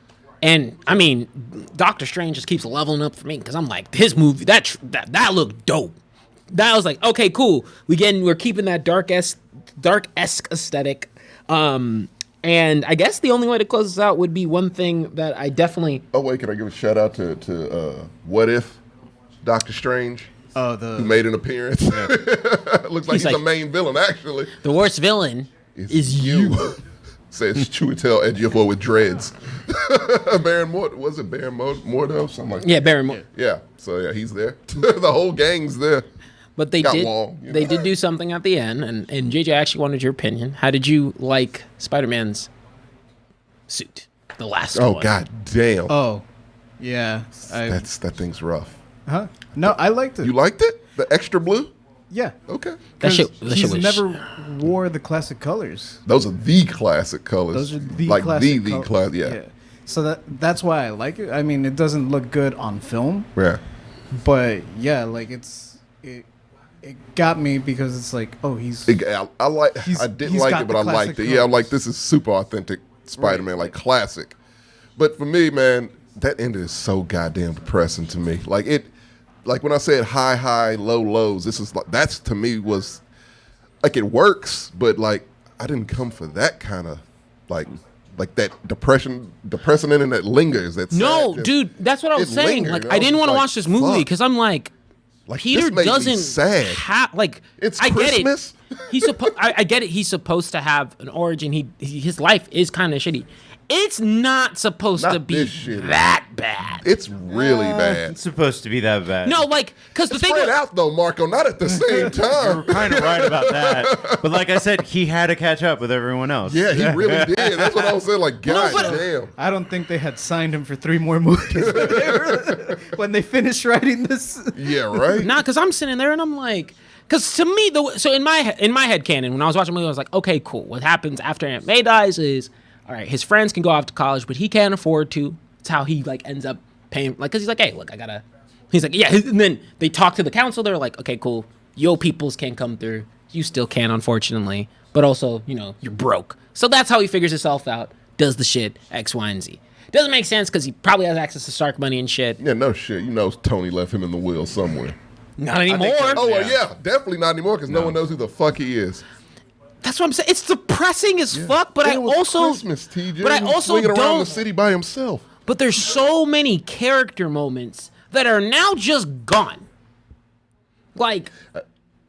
And I mean, Doctor Strange just keeps leveling up for me because I'm like, his movie that looked dope. That was like, okay, cool. We're keeping that dark-esque aesthetic. And I guess the only way to close this out would be one thing that I definitely. Oh wait, can I give a shout out to What If Doctor Strange? Oh, Who made an appearance? Looks like he's like- a main villain, actually. The worst villain is you. Says Chiwetel Ejiofor with dreads. Baron Mordo. Was it Baron Mordo? Something like that. Yeah, Barrymore. Yeah. So yeah, he's there. The whole gang's there. But they Got did. Wong, you They know. did do something at the end, and JJ actually wanted your opinion. How did you like Spider-Man's suit? The last Oh one. god damn. Oh, yeah. That thing's rough. Huh? No, I liked it. You liked it? The extra blue? Yeah. Okay. That shit He's was never wore the classic colors. Those are the classic colors. Those are the like classic the colors. class. Yeah. So that's why I like it. I mean, it doesn't look good on film, Yeah. but yeah, like it got me because it's like, oh, he's I like. He's- I didn't he's like got it, but the I liked classic it. Yeah, I'm like, colors. this is super authentic Spider-Man, like classic. But for me, man, that ended is so goddamn depressing to me. Like it, like when I said high, low, lows. This is like that's to me was like it works, but like I didn't come for that kind of like that depressing ending that lingers. That's No, sad. dude, that's what I was it saying. lingered. Like, I I didn't was want to like, watch this movie fuck. because I'm like, Like, Peter this made me doesn't sad. have like. It's I Christmas. get it. He's supposed. I get it. He's supposed to have an origin. His life is kind of shitty. It's not supposed Not to be this shit. that bad. It's really bad. It's supposed to be that bad. No, like because the thing. Spread out though, Marco. Not at the same You're time. kind of right about that. But like I said, he had to catch up with everyone else. Yeah, he really did. That's what I was saying. Like, God but- damn. I don't think they had signed him for 3 more movies when they finished writing this. Yeah, right. Nah, because I'm sitting there and I'm like, because to me, so in my head canon, when I was watching the movie, I was like, okay, cool. What happens after Aunt May dies is, all right, his friends can go off to college, but he can't afford to. It's how he like ends up paying, like, because he's like, hey, look, I gotta. He's like, yeah. And then they talk to the council. They're like, okay, cool. Yo, peoples can't come through. You still can, unfortunately, but also, you know, you're broke. So that's how he figures himself out. Does the shit X, Y, and Z. Doesn't make sense because he probably has access to Stark money and shit. Yeah, no shit. You know, Tony left him in the wheel somewhere. Not anymore. Oh, well, yeah, definitely not anymore because no one knows who the fuck he is. That's what I'm saying. It's depressing as fuck, but And I it was also, Christmas, TJ. but I He was also swinging around the don't. city by himself. But there's so many character moments that are now just gone. Like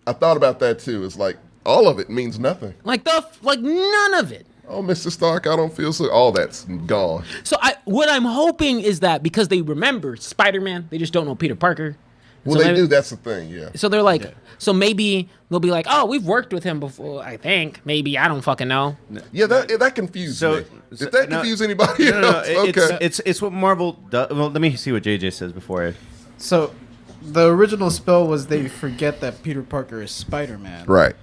I thought about that too. It's like all of it means nothing. none of it. Oh, Mr. Stark, I don't feel so. All that's gone. So what I'm hoping is that because they remember Spider-Man, they just don't know Peter Parker. Well, So they maybe- do. That's the thing. Yeah. So they're like, so maybe they'll be like, oh, we've worked with him before. I think maybe I don't fucking know. Yeah, that confused me. Did that confuse anybody else? Okay. It's what Marvel does. Well, let me see what JJ says before. So, the original spell was they forget that Peter Parker is Spider-Man. Right.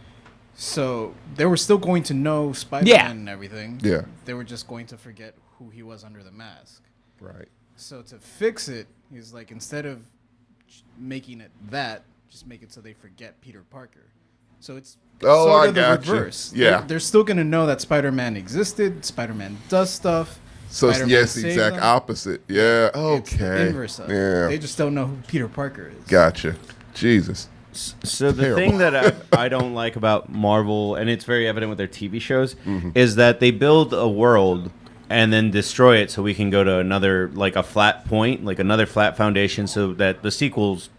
So they were still going to know Spider-Man and everything. Yeah. They were just going to forget who he was under the mask. Right. So to fix it, he's like, instead of making it that, just make it so they forget Peter Parker. So it's sort of the reverse. Yeah. They're still going to know that Spider-Man existed. Spider-Man does stuff. So Spider-Man yes, the saves exact them. opposite. Yeah. It's the Okay. inverse of it. Yeah. They just don't know who Peter Parker is. Gotcha. Jesus. So the Terrible. thing that I don't like about Marvel, and it's very evident with their TV shows, is that they build a world and then destroy it so we can go to another, like a flat point, like another flat foundation, so that the sequels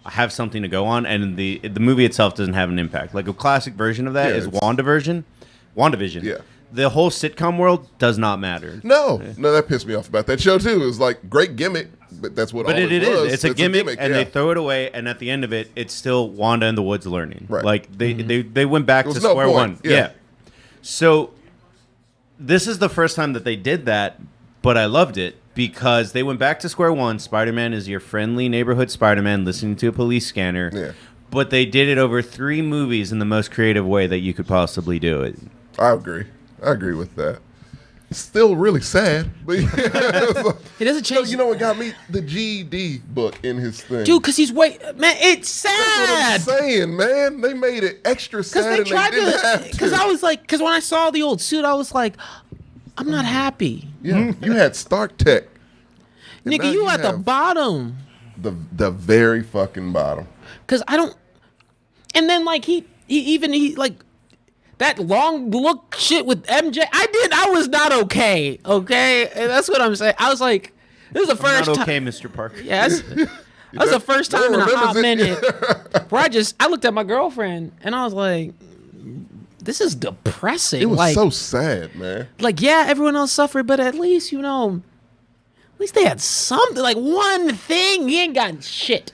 have something to go on, and the movie itself doesn't have an impact. Like a classic version of that is WandaVision. Yeah. The whole sitcom world does not matter. No, that pissed me off about that show too. It was like great gimmick, but that's what. But all it it was. is. It's a gimmick, and yeah. they throw it away. And at the end of it, it's still Wanda in the woods learning. Right. Like they went back There to was no square point. one. Yeah. So this is the first time that they did that, but I loved it because they went back to square one. Spider-Man is your friendly neighborhood Spider-Man listening to a police scanner. Yeah. But they did it over 3 movies in the most creative way that you could possibly do it. I agree with that. It's still really sad, but yeah. It doesn't change. You know what got me? The GED book in his thing. Dude, because he's man, it's That's what I'm sad. saying, man. They made it extra Because sad they and tried they didn't have to. to. Because I was like, because when I saw the old suit, I was like, I'm not happy. Yeah, you had Stark Tech. And Nigga, now you at the have bottom. the very fucking bottom. Because I don't. And then like he like that long look shit with MJ. I was not okay. Okay, and that's what I'm saying. I was like, this is the first Not time. okay, Mr. Parker. Yes. That's the first No time one in a hot remembers it. minute where I looked at my girlfriend and I was like, this is depressing. It was like, so sad, man. like, yeah, everyone else suffered, but at least, at least they had something, like one thing. He ain't got shit.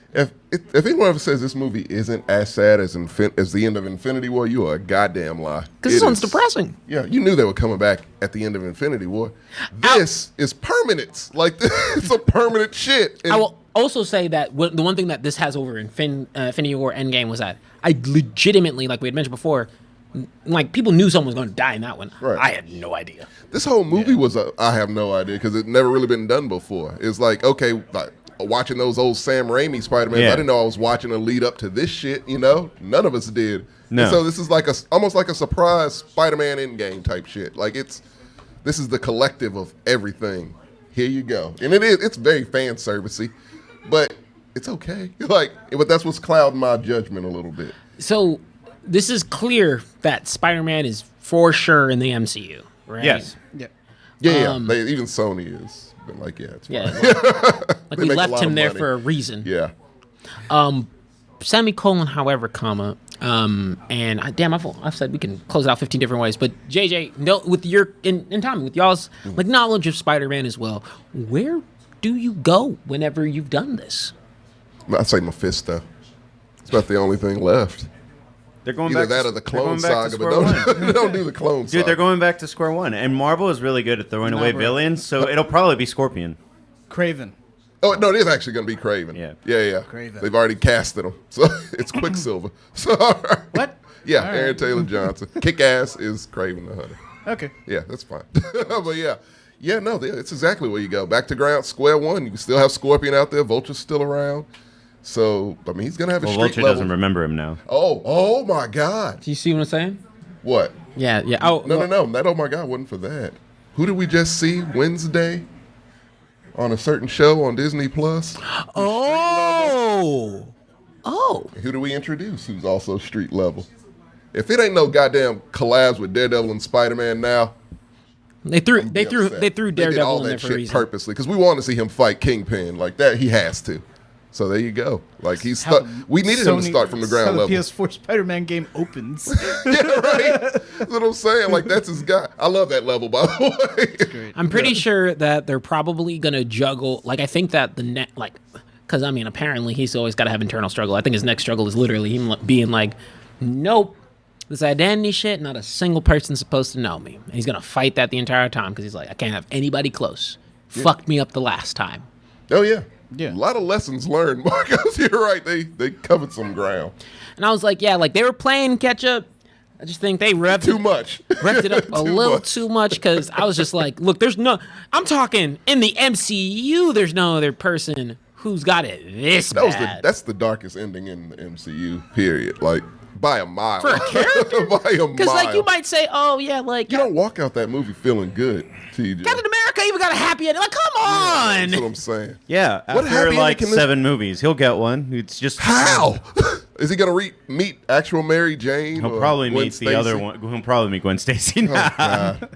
If anyone ever says this movie isn't as sad as the end of Infinity War, you are a goddamn lie. Because this It one's is- depressing. Yeah, you knew they were coming back at the end of Infinity War. This is permanence. Like, it's a permanent shit. And I will also say that the one thing that this has over Infinity War Endgame was that I legitimately, like we had mentioned before, like people knew someone was going to die in that one. Right. I had no idea. this whole movie was I have no idea because it never really been done before. It's like, okay, like, watching those old Sam Raimi Spider-Man, I didn't know I was watching a lead up to this shit, None of us did. No. And so this is like almost like a surprise Spider-Man Endgame type shit. Like this is the collective of everything. Here you go. And it's very fan servicey, but it's okay. But that's what's clouding my judgment a little bit. So this is clear that Spider-Man is for sure in the MCU, right? Yes. Yeah. Yeah, even Sony is been like, yeah, it's fine. Yeah. Like They we make a left lot him of there money. for a reason. Yeah. Semicolon, however, comma, and I've said we can close it out 15 different ways, but JJ, no, with your and Tommy, with y'all's like knowledge of Spider-Man as well, where do you go whenever you've done this? I'd say Mephisto. It's about the only thing left. They're going Either back that to, or the they're going Clone back to Saga, but square one. don't do the Clone Saga. Dude, they're going back to square one. And Marvel is really good at throwing away bro. villains, so it'll probably be Scorpion. Craven. Oh, no, it is actually going to be Craven. Yeah. Kraven. They've already casted him. So it's Quicksilver. So, What? Yeah, All right. Aaron Taylor Johnson. Kick-Ass is Craven the Hunter. Okay. Yeah, that's fine. But yeah. Yeah, no, it's exactly where you go. Back to ground, square one. You can still have Scorpion out there. Vulture's still around. So, I mean, he's going to have a Well, street Vulture level. doesn't remember him now. Oh my God. Do you see what I'm saying? What? Yeah. Oh, No. That oh my God wasn't for that. Who did we just see Wednesday on a certain show on Disney Plus? Oh. Who do we introduce who's also street level? If it ain't no goddamn collabs with Daredevil and Spider-Man now, They threw upset. Daredevil did all in there that for a shit reason. purposely because we want to see him fight Kingpin like that. He has to. So there you go. Like he's stuck. We needed him to start from the ground level. The PS4 Spider-Man game opens. Yeah, right. That's what I'm saying. Like that's his guy. I love that level, by the way. Great. I'm pretty sure that they're probably gonna juggle. Like I think that because I mean, apparently he's always got to have internal struggle. I think his next struggle is literally him being like, nope, this identity shit. Not a single person's supposed to know me. And he's gonna fight that the entire time because he's like, I can't have anybody close. Yeah. Fucked me up the last time. Oh yeah. Yeah. A lot of lessons learned, Marcos. You're right. They covered some ground. And I was like, yeah, like they were playing catch up. I just think they revved Too much. Revved it up a Too little much. too much because I was just like, look, I'm talking in the MCU, there's no other person who's got it this bad. That's the darkest ending in the MCU, period. Like, by a mile. For a character? By a mile. Because like you might say, oh yeah, like You don't walk out that movie feeling good, TJ. Captain America even got a happy ending. Like, come on. That's what I'm saying. Yeah, What after happy like ending can 7 movies, he'll get one. It's just How? Is he going to meet actual Mary Jane? He'll or probably Gwen meet Stacy? the other one. He'll probably meet Gwen Stacy. Oh, God.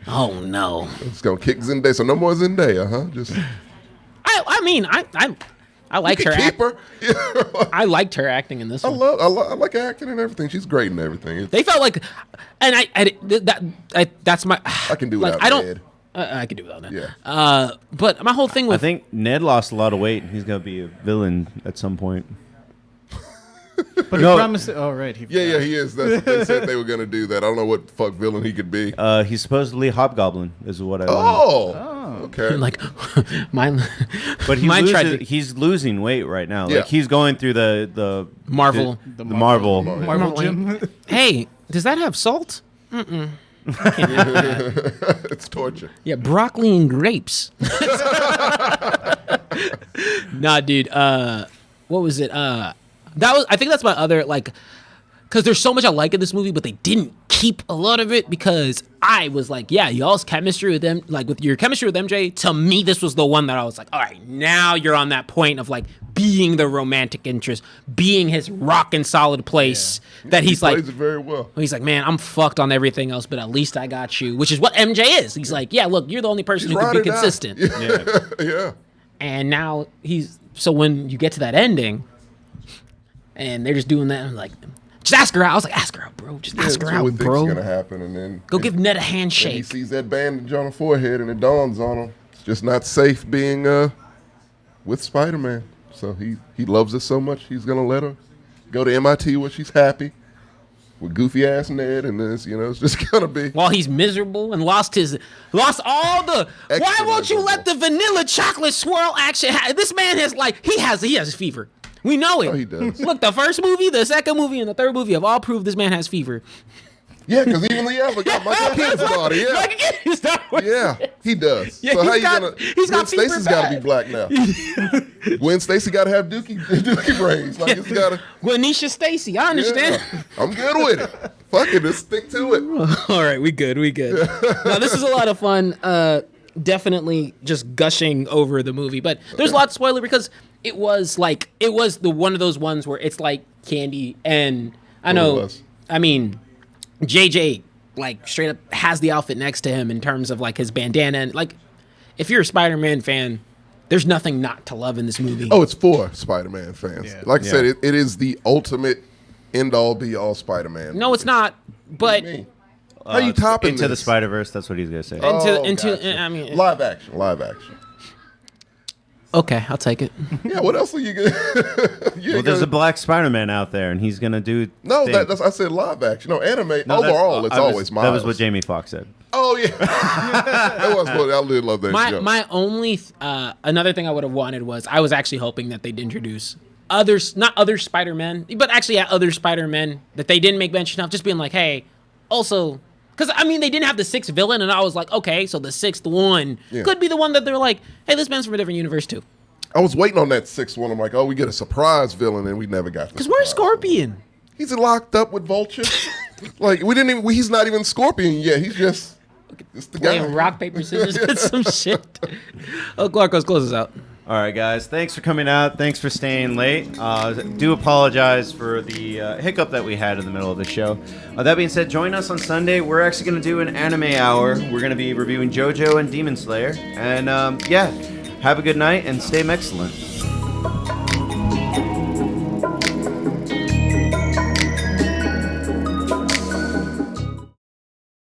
Oh no. It's going to kick Zendaya. So no more Zendaya, huh? Just I mean, I liked her. keep her. Yeah. I liked her acting in this I one. like acting and everything. She's great and everything. They felt like, and that's my. I can do like without I don't. Ned. I can do without that. Yeah. But my whole thing with I think Ned lost a lot of weight. He's gonna be a villain at some point. But No. he promised it. Oh, right. Yeah, he is. They said they were going to do that. I don't know what fuck villain he could be. He's supposedly Hobgoblin, is what I learned. Oh, okay. like mine. But mine tried to, he's losing weight right now. Yeah. Like he's going through the Marvel. the Marvel. Marvel Gym. Hey, does that have salt? It's torture. Yeah, broccoli and grapes. Nah, dude. What was it? I think that's my other like, because there's so much I like in this movie, but they didn't keep a lot of it because I was like, yeah, y'all's chemistry with them, like with your chemistry with MJ. To me, this was the one that I was like, all right, now you're on that point of like being the romantic interest, being his rock and solid place that he's He like. plays it very well. He's like, man, I'm fucked on everything else, but at least I got you, which is what MJ is. He's like, yeah, look, you're the only person who can be consistent. Yeah. And now so when you get to that ending, and they're just doing that, I'm like, just ask her out. I was like, ask her out, bro. Just ask her That's out, what we think's bro. gonna happen, and then Go give Ned a and he handshake. sees that bandage on her forehead, and it dawns on him. It's just not safe being with Spider-Man. So he loves her so much, he's gonna let her go to MIT where she's happy with goofy ass Ned, and this, it's just gonna be. While he's miserable and lost all the. Why Extra won't you miserable. let the vanilla chocolate swirl action? This man has he has fever. We know it. Oh, he does. Look, the first movie, the second movie, and the third movie have all proved this man has fever. Yeah, because even Michael Keaton's daughter. Yeah, Like, he's not- yeah, he does. Yeah, so he's how you got- gonna? he's got Gwen fever Stacy's got to be bad. black now. Gwen Stacy got to have dookie braids. Like it's got to. Gwenisha Stacy, I understand. Yeah, I'm good with it. Fuck it, let's stick to it. All right, we good. Now this is a lot of fun. Definitely just gushing over the movie, but there's a lot of spoiler because it was the one of those ones where it's like candy, and I What it know. was. I mean, JJ like straight up has the outfit next to him in terms of like his bandana, and like if you're a Spider-Man fan, there's nothing not to love in this movie. Oh, it's for Spider-Man fans. Yeah. Like I said, it is the ultimate end-all, be-all Spider-Man. No, it's not. But Me. How you topping Into the this? Spider-Verse? That's what he's gonna say. into I mean, live action. okay, I'll take it. Yeah, what else are you gonna? Well, there's a black Spider-Man out there, and he's gonna do. No, things. that's I said live action. No, anime. No, that- Overall, it's I was- always Miles. That was what Jamie Foxx said. Oh yeah, that was funny. I really love that joke. My only another thing I would have wanted was I was actually hoping that they'd introduce others, not other Spider-Men, but actually other Spider-Men that they didn't make mention of, just being like, hey, also, because I mean they didn't have the sixth villain, and I was like, okay, so the sixth one could be the one that they're like, hey, this man's from a different universe too. I was waiting on that sixth one. I'm like, oh, we get a surprise villain, and we never got. Because where's Scorpion? He's locked up with Vulture. Like we didn't even. He's not even Scorpion yet. He's just the guy. Playing rock paper scissors with some shit. Oh, Clarkos, close us out. All right, guys. Thanks for coming out. Thanks for staying late. Do apologize for the hiccup that we had in the middle of the show. That being said, join us on Sunday. We're actually going to do an anime hour. We're going to be reviewing JoJo and Demon Slayer. And yeah, have a good night and stay excellent.